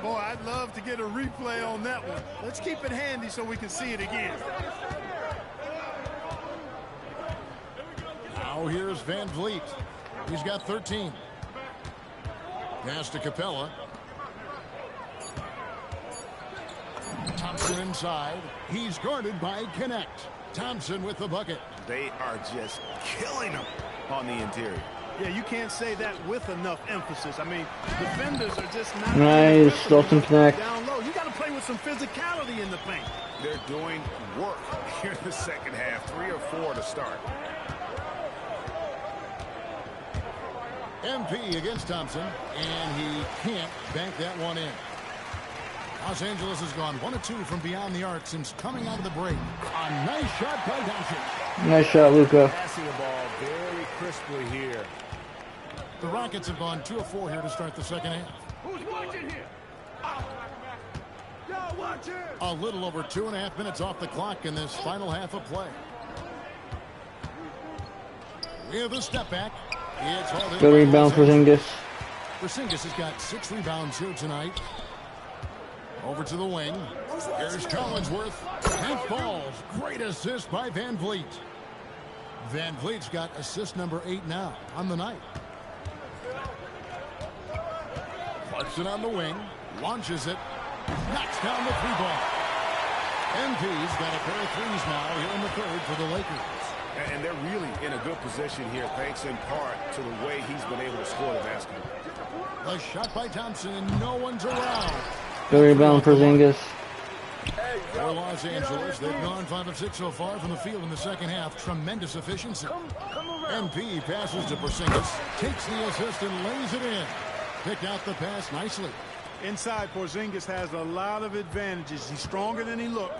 [SPEAKER 3] Boy, I'd love to get a replay on that one. Let's keep it handy so we can see it again.
[SPEAKER 1] Now here's Van Vliet. He's got 13. Pass to Capella. Thompson inside. He's guarded by Connect. Thompson with the bucket.
[SPEAKER 2] They are just killing him on the interior.
[SPEAKER 3] Yeah, you can't say that with enough emphasis. I mean, defenders are just not...
[SPEAKER 4] Nice, Dalton Connect.
[SPEAKER 3] Down low. You got to play with some physicality in the paint.
[SPEAKER 2] They're doing work here in the second half. 3 or 4 to start.
[SPEAKER 1] MP against Thompson, and he can't bank that one in. Los Angeles has gone 1 of 2 from beyond the arc since coming out of the break. A nice shot by Doncic.
[SPEAKER 4] Nice shot, Luka.
[SPEAKER 6] Passing the ball very crisply here.
[SPEAKER 1] The Rockets have gone 2 of 4 here to start the second half.
[SPEAKER 7] Who's watching here? Yo, watch it!
[SPEAKER 1] A little over 2.5 minutes off the clock in this final half of play. With a step back. It's all
[SPEAKER 4] Good rebound for Porzingis.
[SPEAKER 1] Porzingis has got 6 rebounds here tonight. Over to the wing. Here's Collinsworth. Half balls. Great assist by Van Vliet. Van Vliet's got assist number 8 now on the night. Clarkson on the wing. Launches it. Knocks down the 3-ball. MP's got a pair of threes now here in the third for the Lakers.
[SPEAKER 2] And they're really in a good position here, thanks in part to the way he's been able to score the basketball.
[SPEAKER 1] A shot by Thompson, and no one's around.
[SPEAKER 4] Good rebound for Porzingis.
[SPEAKER 1] For Los Angeles, they've gone 5 of 6 so far from the field in the second half. Tremendous efficiency. MP passes to Porzingis, takes the assist and lays it in. Picked out the pass nicely.
[SPEAKER 3] Inside, Porzingis has a lot of advantages. He's stronger than he looks,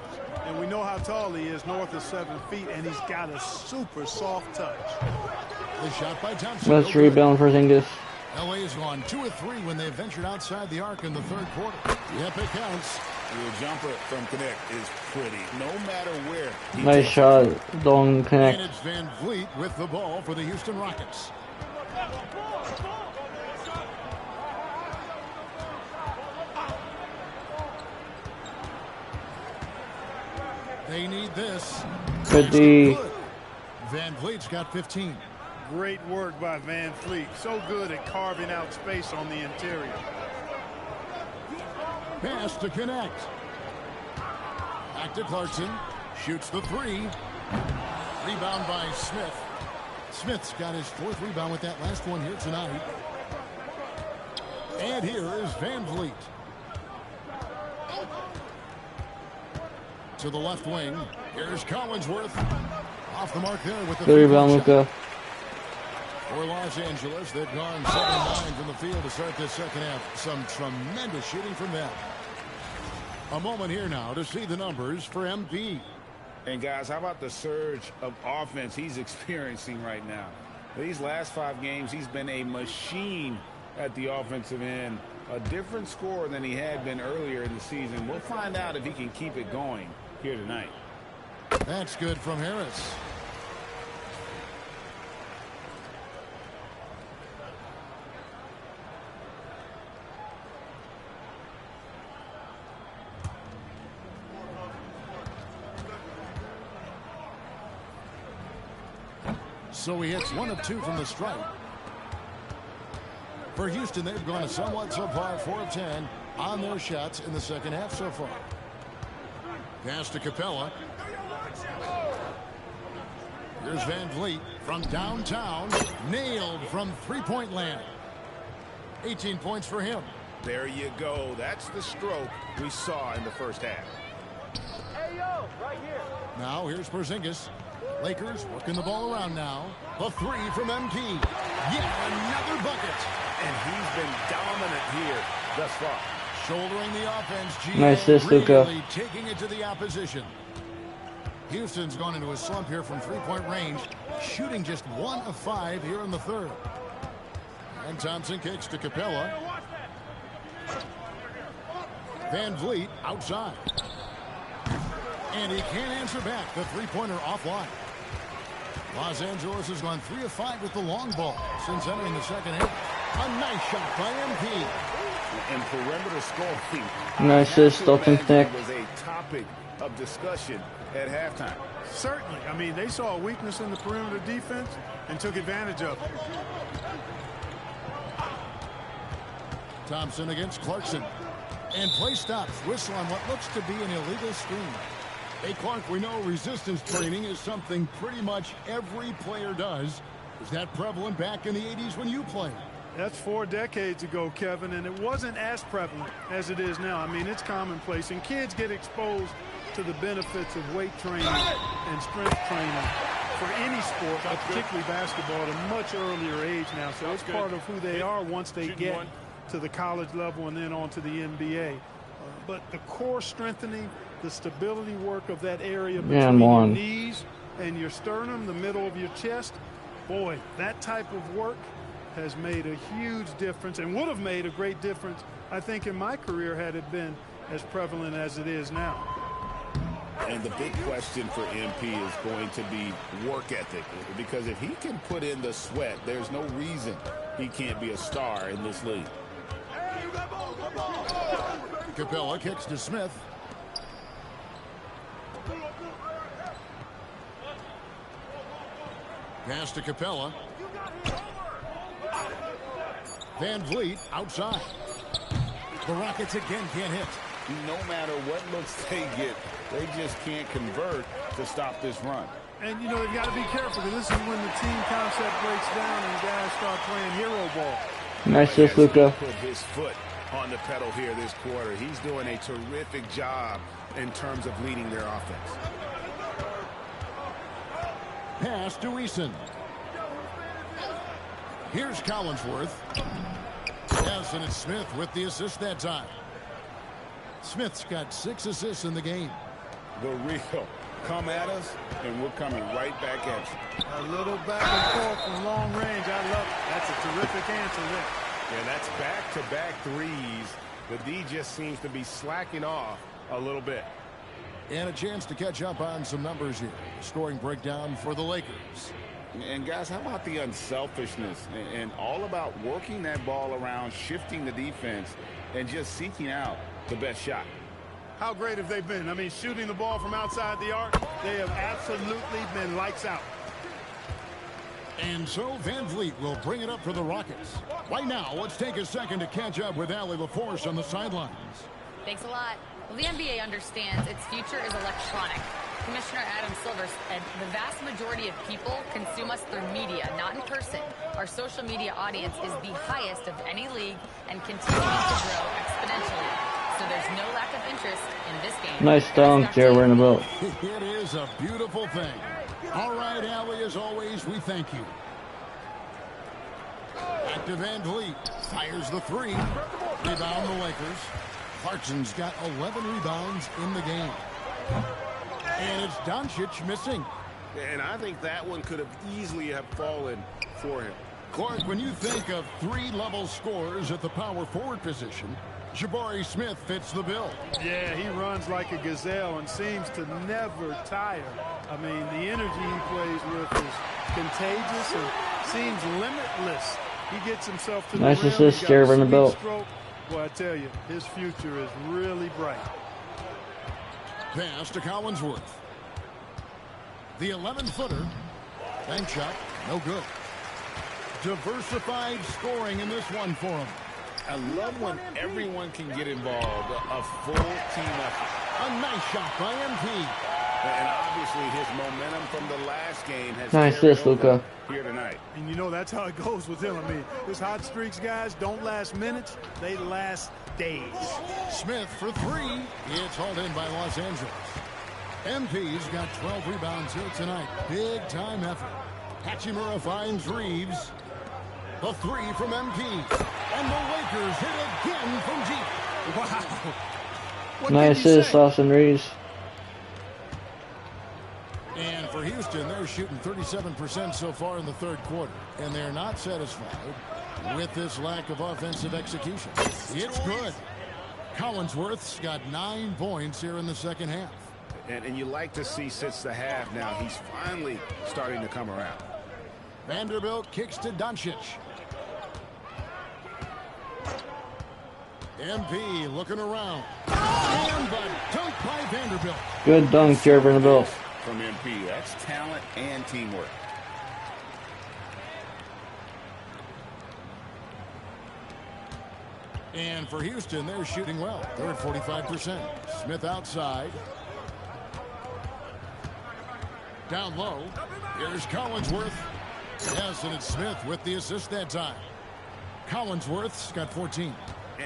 [SPEAKER 3] and we know how tall he is, north of 7 feet, and he's got a super soft touch.
[SPEAKER 1] The shot by Thompson.
[SPEAKER 4] Let's rebound for Porzingis.
[SPEAKER 1] LA has gone 2 of 3 when they've ventured outside the arc in the third quarter. Yep, it counts.
[SPEAKER 2] The jumper from Connect is pretty, no matter where.
[SPEAKER 4] Nice shot, Dalton Connect.
[SPEAKER 1] And it's Van Vliet with the ball for the Houston Rockets. They need this.
[SPEAKER 4] Good D.
[SPEAKER 1] Van Vliet's got 15.
[SPEAKER 3] Great work by Van Vliet. So good at carving out space on the interior.
[SPEAKER 1] Pass to Connect. Back to Clarkson. Shoots the 3. Rebound by Smith. Smith's got his 4th rebound with that last one here tonight. And here is Van Vliet. To the left wing. Here's Collinsworth. Off the mark there with the
[SPEAKER 4] rebound, Luka.
[SPEAKER 1] For Los Angeles, they've gone 7-9 from the field to start this second half. Some tremendous shooting from them. A moment here now to see the numbers for MP.
[SPEAKER 6] And guys, how about the surge of offense he's experiencing right now? These last 5 games, he's been a machine at the offensive end. A different scorer than he had been earlier in the season. We'll find out if he can keep it going here tonight.
[SPEAKER 1] That's good from Harris. So he hits 1 of 2 from the stripe. For Houston, they've gone a somewhat subpar 4 of 10 on their shots in the second half so far. Pass to Capella. Here's Van Vliet from downtown. Nailed from 3-point land. 18 points for him.
[SPEAKER 2] There you go. That's the stroke we saw in the first half.
[SPEAKER 11] Hey, yo, right here.
[SPEAKER 1] Now here's Porzingis. Lakers working the ball around now. The 3 from MT. Yeah, another bucket.
[SPEAKER 2] And he's been dominant here thus far.
[SPEAKER 1] Shouldering the offense. GA
[SPEAKER 4] Nice assist, Luka.
[SPEAKER 1] really taking it to the opposition. Houston's gone into a slump here from 3-point range. Shooting just 1 of 5 here in the third. And Thompson kicks to Capella. Van Vliet outside. And he can't answer back. The 3-pointer offline. Los Angeles has gone 3 of 5 with the long ball since entering the second half. A nice shot by MP.
[SPEAKER 2] And perimeter scoring.
[SPEAKER 4] Nice assist, Dalton Knick.
[SPEAKER 2] Was a topic of discussion at halftime.
[SPEAKER 3] Certainly. I mean, they saw a weakness in the perimeter defense and took advantage of it.
[SPEAKER 1] Thompson against Clarkson. And play stops. Whistle on what looks to be an illegal screen. Hey, Clark, we know resistance training is something pretty much every player does. Is that prevalent back in the 80s when you played?
[SPEAKER 3] That's 4 decades ago, Kevin, and it wasn't as prevalent as it is now. I mean, it's commonplace, and kids get exposed to the benefits of weight training and strength training for any sport, but particularly basketball, at a much earlier age now. So it's part of who they are once they get to the college level and then on to the NBA. But the core strengthening, the stability work of that area between your knees and your sternum, the middle of your chest, boy, that type of work has made a huge difference and would have made a great difference, I think, in my career had it been as prevalent as it is now.
[SPEAKER 2] And the big question for MP is going to be work ethic, because if he can put in the sweat, there's no reason he can't be a star in this league.
[SPEAKER 1] Capella kicks to Smith. Pass to Capella. Van Vliet outside. The Rockets again can't hit.
[SPEAKER 6] No matter what looks they get, they just can't convert to stop this run.
[SPEAKER 3] And, you know, they've got to be careful, because this is when the team concept breaks down and guys start playing hero ball.
[SPEAKER 4] Nice assist, Luka.
[SPEAKER 2] Put his foot on the pedal here this quarter. He's doing a terrific job in terms of leading their offense.
[SPEAKER 1] Pass to Eason. Here's Collinsworth. Yes, and it's Smith with the assist that time. Smith's got 6 assists in the game.
[SPEAKER 2] The real come at us, and we're coming right back at you.
[SPEAKER 3] A little back and forth from long range. I love it. That's a terrific answer there.
[SPEAKER 2] Yeah, that's back-to-back threes. The D just seems to be slacking off a little bit.
[SPEAKER 1] And a chance to catch up on some numbers here. Scoring breakdown for the Lakers.
[SPEAKER 6] And guys, how about the unselfishness and all about working that ball around, shifting the defense, and just seeking out the best shot?
[SPEAKER 3] How great have they been? I mean, shooting the ball from outside the arc, they have absolutely been lights out.
[SPEAKER 1] And so Van Vliet will bring it up for the Rockets. Right now, let's take a second to catch up with Allie LaForce on the sidelines.
[SPEAKER 5] Thanks a lot. Well, the NBA understands its future is electronic. Commissioner Adam Silver said the vast majority of people consume us through media, not in person. Our social media audience is the highest of any league and continuing to grow exponentially. So there's no lack of interest in this game.
[SPEAKER 4] Nice dunk, Jared Vanderbilt.
[SPEAKER 1] It is a beautiful thing. All right, Allie, as always, we thank you. Back to Van Vliet. Fires the three. Rebound the Lakers. Clarkson's got 11 rebounds in the game. And it's Doncic missing.
[SPEAKER 2] And I think that one could have easily have fallen for him.
[SPEAKER 1] Clark, when you think of three-level scorers at the power forward position, Jabari Smith fits the bill.
[SPEAKER 3] Yeah, he runs like a gazelle and seems to never tire. I mean, the energy he plays with is contagious and seems limitless. He gets himself to
[SPEAKER 4] nice
[SPEAKER 3] the rim.
[SPEAKER 4] assist, Jared Vanderbilt.
[SPEAKER 3] Boy, I tell you, his future is really bright.
[SPEAKER 1] Pass to Collinsworth. The 11-footer. Bank shot, no good. Diversified scoring in this one for him.
[SPEAKER 2] I love when everyone can get involved, a full team effort.
[SPEAKER 1] A nice shot by MP.
[SPEAKER 2] And obviously his momentum from the last game has
[SPEAKER 4] nice assist, Luka.
[SPEAKER 2] Here tonight.
[SPEAKER 3] And you know that's how it goes with him. I mean, his hot streaks, guys, don't last minutes, they last days.
[SPEAKER 1] Smith for three. It's hauled in by Los Angeles. MP's got 12 rebounds here tonight. Big time effort. Hachimura finds Reeves. The three from MP. And the Lakers hit again from deep.
[SPEAKER 3] Wow. What
[SPEAKER 4] nice assist, Austin Reeves.
[SPEAKER 1] And for Houston, they're shooting 37% so far in the third quarter. And they're not satisfied with this lack of offensive execution. It's good. Collinsworth's got 9 points here in the second half.
[SPEAKER 2] And you like to see since the half now, he's finally starting to come around.
[SPEAKER 1] Vanderbilt kicks to Doncic. MP looking around. And the dunk by Vanderbilt.
[SPEAKER 4] Good dunk, Jared Vanderbilt.
[SPEAKER 2] From MP, that's talent and teamwork.
[SPEAKER 1] And for Houston, they're shooting well. They're at 45%. Smith outside. Down low. Here's Collinsworth. Yes, and it's Smith with the assist that time. Collinsworth's got 14.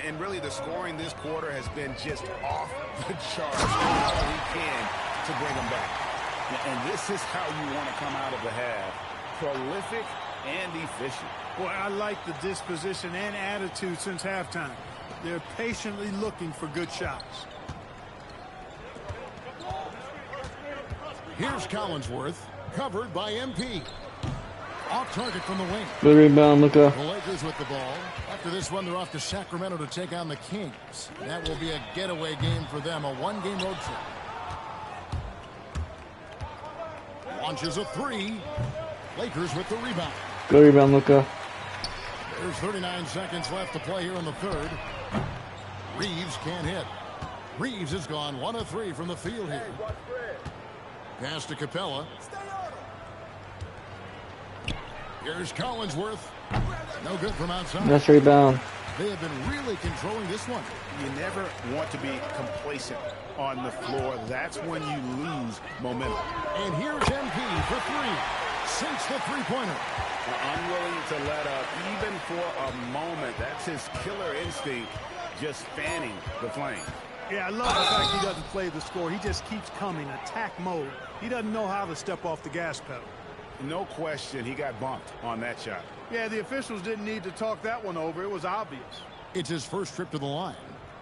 [SPEAKER 2] And really the scoring this quarter has been just off the charts. All he can to bring them back. And this is how you want to come out of the half. Prolific and efficient.
[SPEAKER 3] Boy, I like the disposition and attitude since halftime. They're patiently looking for good shots.
[SPEAKER 1] Here's Collinsworth, covered by MP. Off target from the wing.
[SPEAKER 4] Good rebound, Luka.
[SPEAKER 1] The Lakers with the ball. After this one, they're off to Sacramento to take on the Kings. That will be a getaway game for them, a one-game road trip. Launches a three. Lakers with the rebound.
[SPEAKER 4] Good rebound, Luka.
[SPEAKER 1] There's 39 seconds left to play here in the third. Reeves can't hit. Reeves has gone 1 of 3 from the field here. Pass to Capella. Here's Collinsworth. No good from outside.
[SPEAKER 4] Nice rebound.
[SPEAKER 1] They have been really controlling this one.
[SPEAKER 2] You never want to be complacent on the floor. That's when you lose momentum.
[SPEAKER 1] And here's MP for three. Sinks the three-pointer.
[SPEAKER 2] Unwilling to let up even for a moment. That's his killer instinct, just fanning the flame.
[SPEAKER 3] Yeah, I love the fact he doesn't play the score. He just keeps coming, attack mode. He doesn't know how to step off the gas pedal.
[SPEAKER 2] No question, he got bumped on that shot.
[SPEAKER 3] Yeah, the officials didn't need to talk that one over. It was obvious.
[SPEAKER 1] It's his first trip to the line.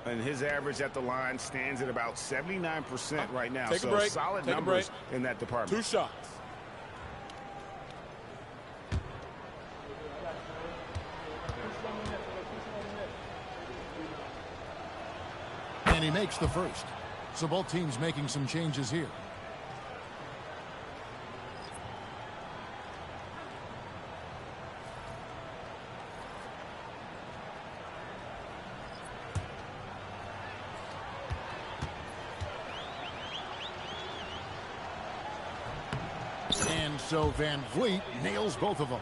[SPEAKER 2] And his average at the line stands at about 79% right now.
[SPEAKER 9] Take a
[SPEAKER 2] so
[SPEAKER 9] break.
[SPEAKER 2] solid
[SPEAKER 9] Take
[SPEAKER 2] numbers in that department.
[SPEAKER 9] 2 shots.
[SPEAKER 1] And he makes the first. So both teams making some changes here. And so Van Vliet nails both of them.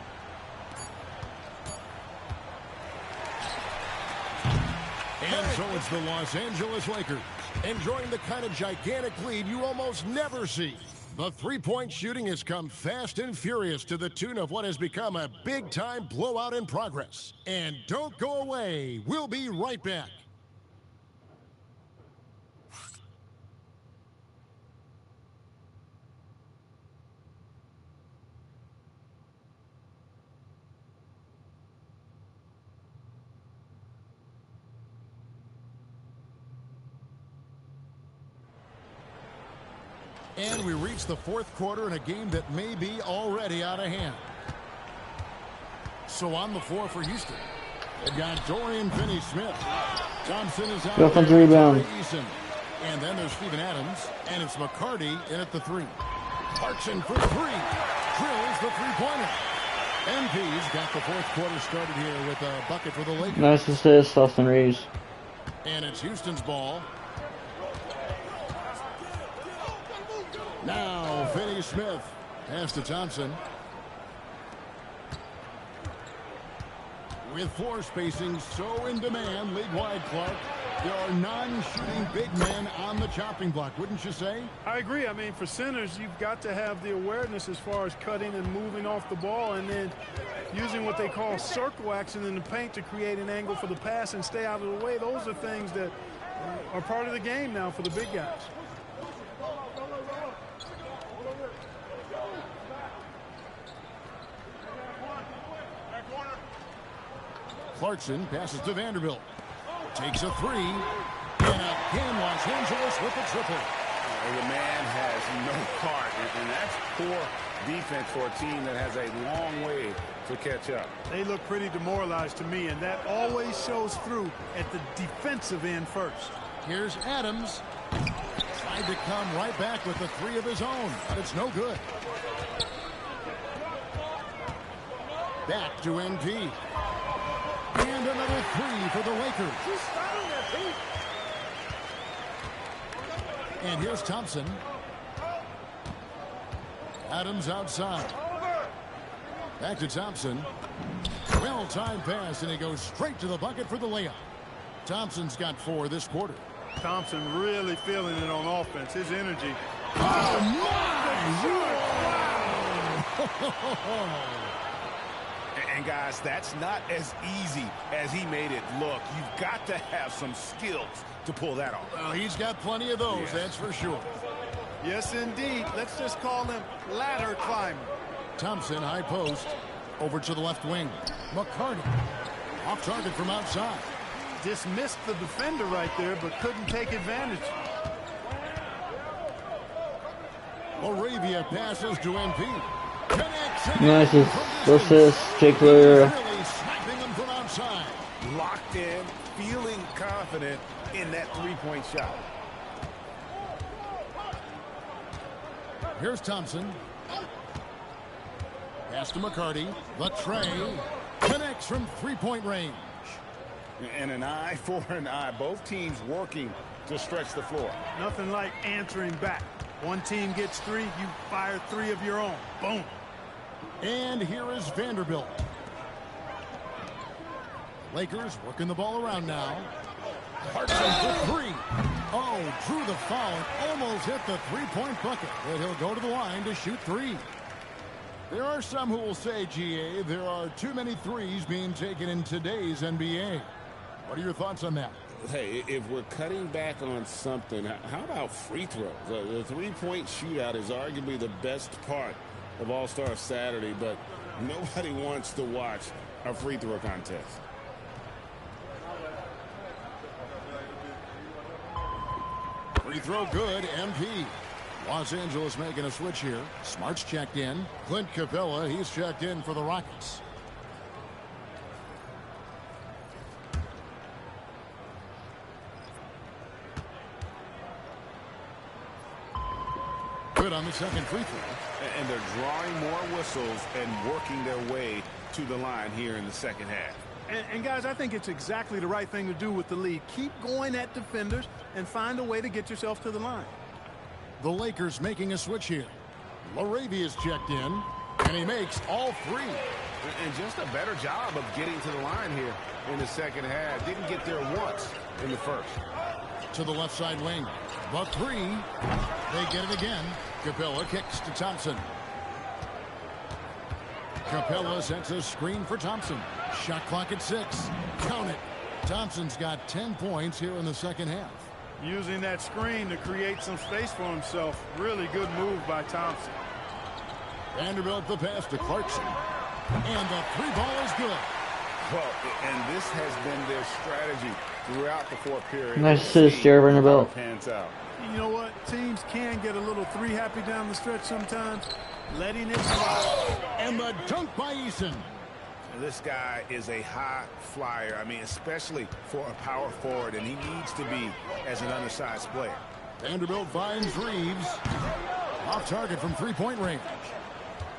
[SPEAKER 1] And so it's the Los Angeles Lakers, enjoying the kind of gigantic lead you almost never see. The three-point shooting has come fast and furious to the tune of what has become a big-time blowout in progress. And don't go away. We'll be right back. And we reach the fourth quarter in a game that may be already out of hand. So on the floor for Houston, they've got Dorian Finney-Smith. Thompson is out
[SPEAKER 4] Offensive
[SPEAKER 1] there.
[SPEAKER 4] rebound.
[SPEAKER 1] And then there's Steven Adams, and it's McCarty in at the three. Clarkson for three. Drills the three-pointer. MP's got the fourth quarter started here with a bucket for the Lakers.
[SPEAKER 4] Nice assist, Austin Reeves.
[SPEAKER 1] And it's Houston's ball. Now, Finney-Smith pass to Thompson. With floor spacing so in demand, league-wide, Clark, there are non-shooting big men on the chopping block, wouldn't you say?
[SPEAKER 3] I agree. I mean, for centers, you've got to have the awareness as far as cutting and moving off the ball and then using what they call circle action in the paint to create an angle for the pass and stay out of the way. Those are things that are part of the game now for the big guys.
[SPEAKER 1] Clarkson passes to Vanderbilt. Takes a three. And again, Los Angeles with the triple.
[SPEAKER 2] The man has no heart, and that's poor defense for a team that has a long way to catch up.
[SPEAKER 3] They look pretty demoralized to me, and that always shows through at the defensive end first.
[SPEAKER 1] Here's Adams. Tried to come right back with the three of his own, but it's no good. Back to NP. And another three for the Lakers. And here's Thompson. Adams outside. Back to Thompson. Well-timed pass, and he goes straight to the bucket for the layup. Thompson's got 4 this quarter.
[SPEAKER 3] Thompson really feeling it on offense. His energy.
[SPEAKER 1] Oh, my!
[SPEAKER 2] And guys, that's not as easy as he made it look. You've got to have some skills to pull that off.
[SPEAKER 1] Well, he's got plenty of those, that's for sure.
[SPEAKER 3] Yes, indeed. Let's just call him ladder climber.
[SPEAKER 1] Thompson, high post, over to the left wing. McCarty, off target from outside.
[SPEAKER 3] Dismissed the defender right there, but couldn't take advantage.
[SPEAKER 1] Moravia passes to MP.
[SPEAKER 4] Nice assist, Jake Lawyer.
[SPEAKER 1] Really sniping him from outside.
[SPEAKER 2] Locked in, feeling confident in that three-point shot.
[SPEAKER 1] Here's Thompson. Pass to McCarty. The tray. Connects from three-point range.
[SPEAKER 2] And an eye for an eye. Both teams working to stretch the floor.
[SPEAKER 3] Nothing like answering back. One team gets 3, you fire 3 of your own. Boom.
[SPEAKER 1] And here is Vanderbilt. Lakers working the ball around now. Clarkson for 3. Oh, drew the foul and almost hit the three-point bucket. But he'll go to the line to shoot 3. There are some who will say, GA, there are too many threes being taken in today's NBA. What are your thoughts on that?
[SPEAKER 2] Hey, if we're cutting back on something, how about free throws? The three-point shootout is arguably the best part of All-Star Saturday, but nobody wants to watch a free throw contest.
[SPEAKER 1] Free throw good, MP. Los Angeles making a switch here. Smart's checked in. Clint Capella, he's checked in for the Rockets. Good on the second free throw.
[SPEAKER 2] And they're drawing more whistles and working their way to the line here in the second half.
[SPEAKER 3] And guys, I think it's exactly the right thing to do with the lead. Keep going at defenders and find a way to get yourself to the line.
[SPEAKER 1] The Lakers making a switch here. Moravia's checked in, and he makes all 3.
[SPEAKER 2] And just a better job of getting to the line here in the second half. Didn't get there once in the first.
[SPEAKER 1] To the left side wing. The three. They get it again. Capella kicks to Thompson. Capella sets a screen for Thompson. Shot clock at 6. Count it. Thompson's got 10 points here in the second half.
[SPEAKER 3] Using that screen to create some space for himself. Really good move by Thompson.
[SPEAKER 1] Vanderbilt the pass to Clarkson. And the three ball is good.
[SPEAKER 2] Well, and this has been their strategy throughout the fourth period.
[SPEAKER 4] Nice assist, Jared Vanderbilt.
[SPEAKER 2] Pans out.
[SPEAKER 3] You know what? Teams can get a little three happy down the stretch sometimes. Letting it slide.
[SPEAKER 1] And the dunk by Eason.
[SPEAKER 2] This guy is a high flyer. I mean, especially for a power forward, and he needs to be as an undersized player.
[SPEAKER 1] Vanderbilt finds Reeves. Off target from three-point range.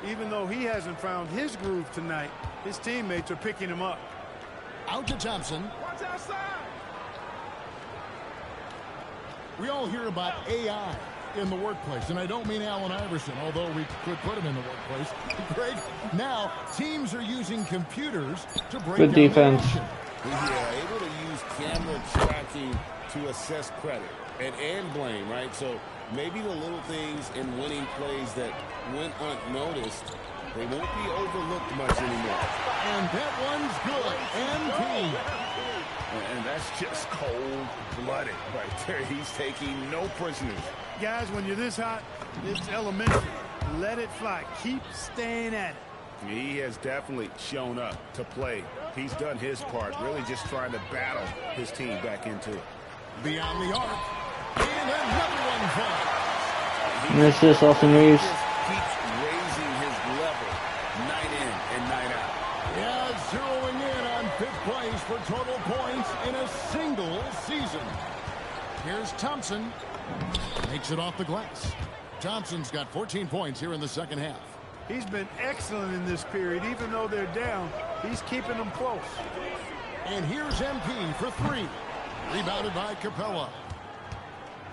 [SPEAKER 3] Even though he hasn't found his groove tonight, his teammates are picking him up.
[SPEAKER 1] Out to Thompson.
[SPEAKER 11] Watch outside.
[SPEAKER 1] We all hear about AI in the workplace, and I don't mean Allen Iverson, although we could put him in the workplace. Greg, now teams are using computers to break
[SPEAKER 4] Good
[SPEAKER 1] down
[SPEAKER 4] defense.
[SPEAKER 1] action.
[SPEAKER 2] Yeah, able to use camera tracking to assess credit and blame, right? So maybe the little things in winning plays that went unnoticed, they won't be overlooked much anymore.
[SPEAKER 1] And that one's good. MP.
[SPEAKER 2] And that's just cold-blooded right there. He's taking no prisoners.
[SPEAKER 3] Guys, when you're this hot, it's elementary. Let it fly. Keep staying at it.
[SPEAKER 2] He has definitely shown up to play. He's done his part, really just trying to battle his team back into it.
[SPEAKER 1] Beyond the arc. And another one falls.
[SPEAKER 4] Nice assist, Austin Reeves.
[SPEAKER 2] Keeps raising his level night in and night out.
[SPEAKER 1] Yeah, zeroing in on fifth place for total points in a single season. Here's Thompson. Makes it off the glass. Thompson's got 14 points here in the second half.
[SPEAKER 3] He's been excellent in this period. Even though they're down, he's keeping them close.
[SPEAKER 1] And here's MP for three. Rebounded by Capella.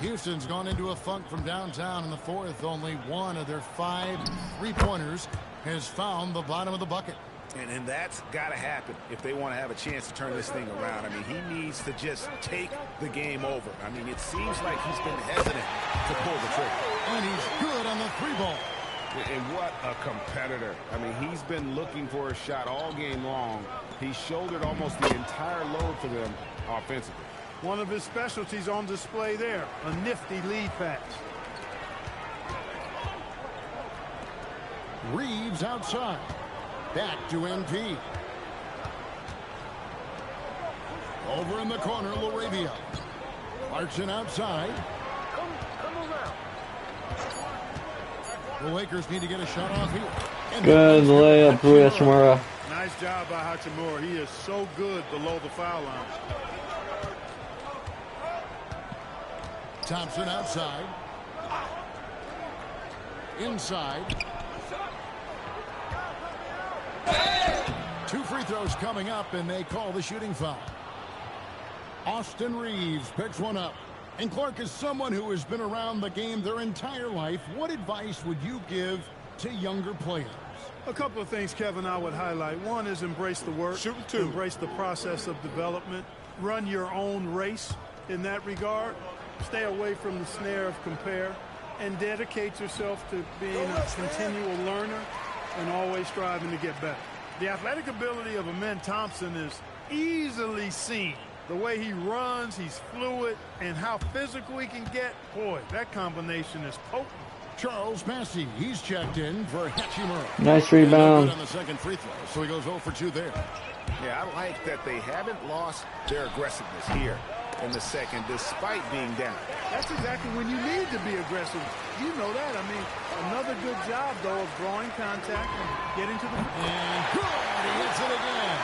[SPEAKER 1] Houston's gone into a funk from downtown in the fourth. Only one of their 5 three-pointers has found the bottom of the bucket.
[SPEAKER 2] And that's got to happen if they want to have a chance to turn this thing around. I mean, he needs to just take the game over. I mean, it seems like he's been hesitant to pull the trigger.
[SPEAKER 1] And he's good on the three ball.
[SPEAKER 2] And what a competitor. I mean, he's been looking for a shot all game long. He shouldered almost the entire load for them offensively.
[SPEAKER 3] One of his specialties on display there, a nifty lead pass.
[SPEAKER 1] Reeves outside. Back to MP. Over in the corner, Laravia. Clarkson outside.
[SPEAKER 11] Come around.
[SPEAKER 1] The Lakers need to get a shot off here. And
[SPEAKER 4] Good layup, Rui Hachimura.
[SPEAKER 3] Nice job by Hachimura. He is so good below the foul line.
[SPEAKER 1] Thompson outside. Inside. 2 free throws coming up, and they call the shooting foul. Austin Reeves picks one up. And Clark, is someone who has been around the game their entire life, what advice would you give to younger players?
[SPEAKER 3] A couple of things, Kevin, I would highlight. One is embrace the work. Embrace the process of development. Run your own race in that regard. Stay away from the snare of compare. And dedicate yourself to being a continual learner and always striving to get better. The athletic ability of Amen Thompson is easily seen. The way he runs, he's fluid, and how physical he can get. Boy, that combination is potent.
[SPEAKER 1] Charles Massey, he's checked in for Hachimura.
[SPEAKER 4] Nice rebound.
[SPEAKER 1] On the second free throw, so he goes 0 for 2 there.
[SPEAKER 2] Yeah, I like that they haven't lost their aggressiveness here in the second, despite being down.
[SPEAKER 3] That's exactly when you need to be aggressive. You know that. I mean, another good job, though, of drawing contact and getting to the...
[SPEAKER 1] And good, he hits it again.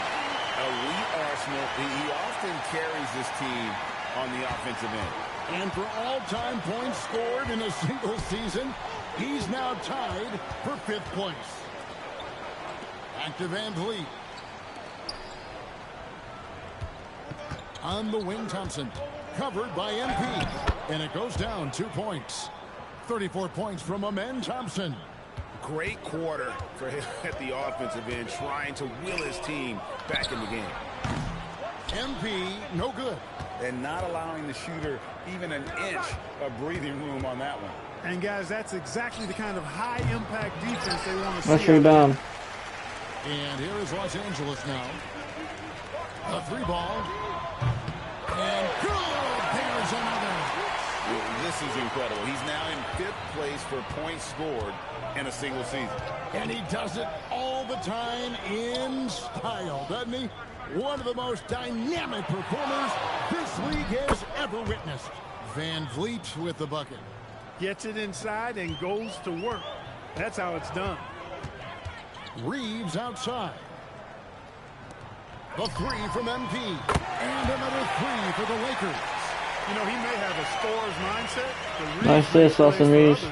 [SPEAKER 2] Elite Arsenal, he often carries this team on the offensive end.
[SPEAKER 1] And for all-time points scored in a single season, he's now tied for 5th place. Back to Van Vliet. On the wing, Thompson. Covered by MP. And it goes down 2 points. 34 points from Amen Thompson.
[SPEAKER 2] Great quarter for him at the offensive end, trying to will his team back in the game.
[SPEAKER 1] MP, no good.
[SPEAKER 6] And not allowing the shooter even an inch of breathing room on that one.
[SPEAKER 3] And guys, that's exactly the kind of high-impact defense they want to see.
[SPEAKER 4] Nice rebound.
[SPEAKER 1] And here is Los Angeles now. A three ball. And good. There's another.
[SPEAKER 2] This is incredible. He's now in 5th place for points scored in a single season.
[SPEAKER 1] And he does it all the time in style, doesn't he? One of the most dynamic performers this league has ever witnessed. Van Vliet with the bucket.
[SPEAKER 3] Gets it inside and goes to work. That's how it's done.
[SPEAKER 1] Reeves outside. The three from MP. And another three for the Lakers.
[SPEAKER 3] You know, he may have a scorer's mindset.
[SPEAKER 4] Nice assist, Austin Reeves.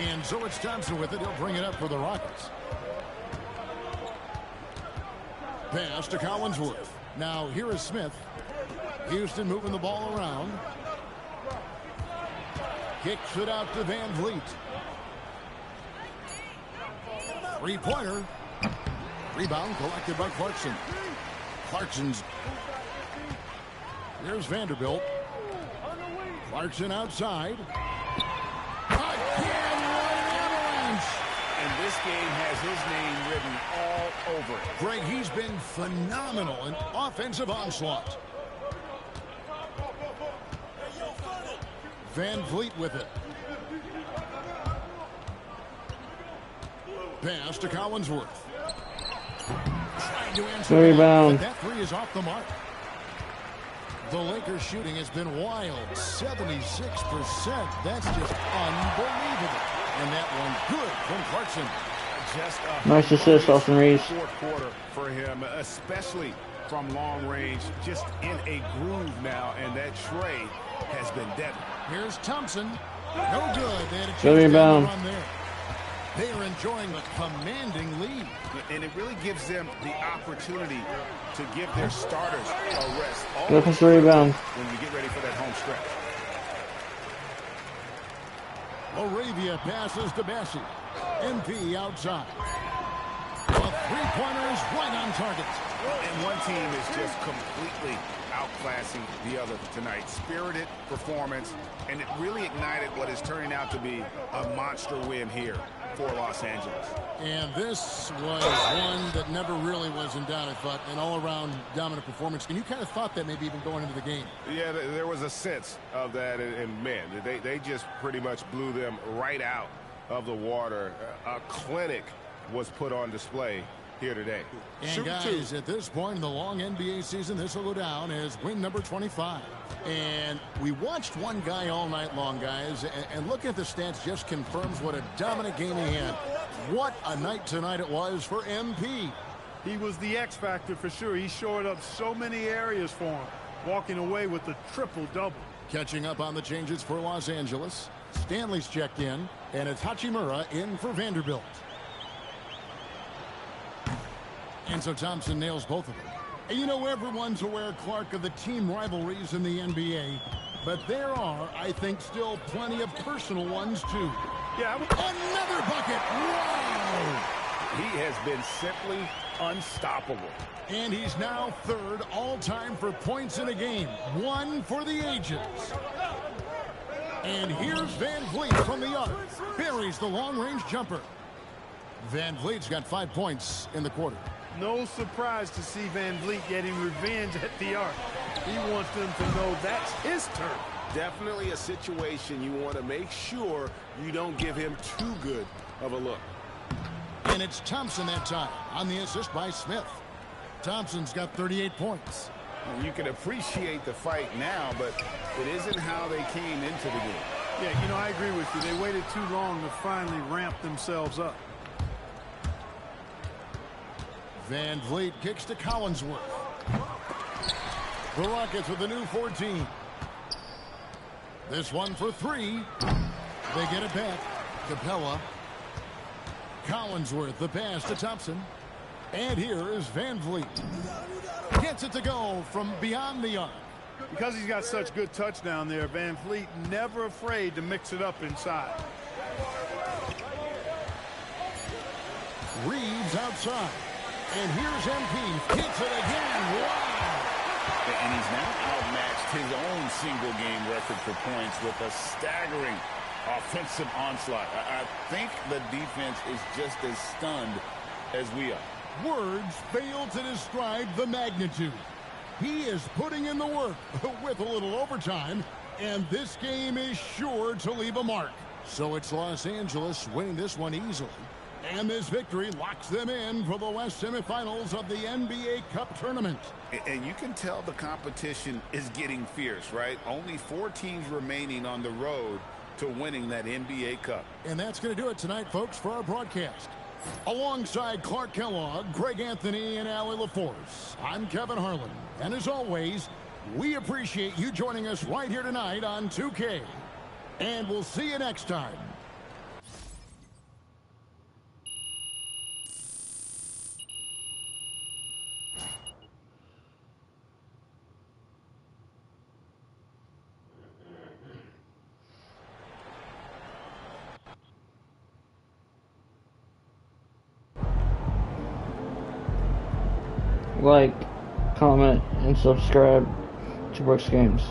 [SPEAKER 1] And so it's Thompson with it. He'll bring it up for the Rockets. Pass to Collinsworth. Now here is Smith. Houston moving the ball around. Kicks it out to Van Vliet. Three-pointer. Rebound collected by Clarkson. Clarkson's. Here's Vanderbilt. Clarkson outside. Again, what an avalanche!
[SPEAKER 2] And this game has his name written all over it.
[SPEAKER 1] Greg, he's been phenomenal in offensive onslaught. Van Vliet with it. Pass to Collinsworth. Trying to answer
[SPEAKER 4] rebound.
[SPEAKER 1] that three is off the mark. The Lakers shooting has been wild. 76%. That's just unbelievable. And that one good from Clarkson.
[SPEAKER 2] Just
[SPEAKER 4] Nice assist, Austin Reeves.
[SPEAKER 2] Fourth quarter for him, especially from long range. Just in a groove now, and that trade has been deadly.
[SPEAKER 1] Here's Thompson. No good. They had a chance
[SPEAKER 4] Good
[SPEAKER 1] to
[SPEAKER 4] rebound.
[SPEAKER 1] run there. They are enjoying a commanding lead.
[SPEAKER 2] And it really gives them the opportunity to give their starters a rest.
[SPEAKER 4] Good for the rebound.
[SPEAKER 2] When you get ready for that home stretch.
[SPEAKER 1] Moravia passes to Bassi. MP outside. The three-pointer is right on target.
[SPEAKER 2] And one team is just completely outclassing the other tonight. Spirited performance, and it really ignited what is turning out to be a monster win here for Los Angeles.
[SPEAKER 1] And this was one that never really was in doubt, I thought. An all-around dominant performance. And you kind of thought that maybe even going into the game.
[SPEAKER 2] Yeah, there was a sense of that, and man, they just pretty much blew them right out of the water. A clinic was put on display here today.
[SPEAKER 1] And guys, at this point in the long NBA season, this will go down as win number 25. And we watched one guy all night long, guys, and looking at the stats just confirms what a dominant game he had. What a night tonight it was for MP.
[SPEAKER 3] He was the X factor for sure. He shored up so many areas for him, walking away with a triple-double.
[SPEAKER 1] Catching up on the changes for Los Angeles. Stanley's checked in, and it's Hachimura in for Vanderbilt. And so Thompson nails both of them. And you know, everyone's aware, Clark, of the team rivalries in the NBA. But there are, I think, still plenty of personal ones, too.
[SPEAKER 3] Yeah,
[SPEAKER 1] another bucket. Wow!
[SPEAKER 2] He has been simply unstoppable.
[SPEAKER 1] And he's now third all-time for points in a game. One for the ages. And here's Van Vliet from the arc. Buries the long-range jumper. Van Vliet's got 5 points in the quarter.
[SPEAKER 3] No surprise to see Van Vliet getting revenge at the arc. He wants them to know that's his turn.
[SPEAKER 2] Definitely a situation you want to make sure you don't give him too good of a look.
[SPEAKER 1] And it's Thompson that time on the assist by Smith. Thompson's got 38 points.
[SPEAKER 2] You can appreciate the fight now, but it isn't how they came into the game.
[SPEAKER 3] Yeah, you know, I agree with you. They waited too long to finally ramp themselves up.
[SPEAKER 1] Van Vliet kicks to Collinsworth. The Rockets with a new 14. This one for three. They get it back. Capella. Collinsworth, the pass to Thompson. And here is Van Vliet. Gets it to go from beyond the arc.
[SPEAKER 3] Because he's got such good touch down there, Van Vliet never afraid to mix it up inside.
[SPEAKER 1] Reeves outside. And here's MP. Hits it again. Wow.
[SPEAKER 2] And he's now outmatched his own single-game record for points with a staggering offensive onslaught. I think the defense is just as stunned as we are.
[SPEAKER 1] Words fail to describe the magnitude. He is putting in the work with a little overtime, and this game is sure to leave a mark. So it's Los Angeles winning this one easily. And this victory locks them in for the West semifinals of the NBA Cup tournament.
[SPEAKER 2] And you can tell the competition is getting fierce, right? Only 4 teams remaining on the road to winning that NBA Cup.
[SPEAKER 1] And that's going to do it tonight, folks, for our broadcast. Alongside Clark Kellogg, Greg Anthony, and Allie LaForce, I'm Kevin Harlan. And as always, we appreciate you joining us right here tonight on 2K. And we'll see you next time.
[SPEAKER 4] Like, comment, and subscribe to Brooks Games.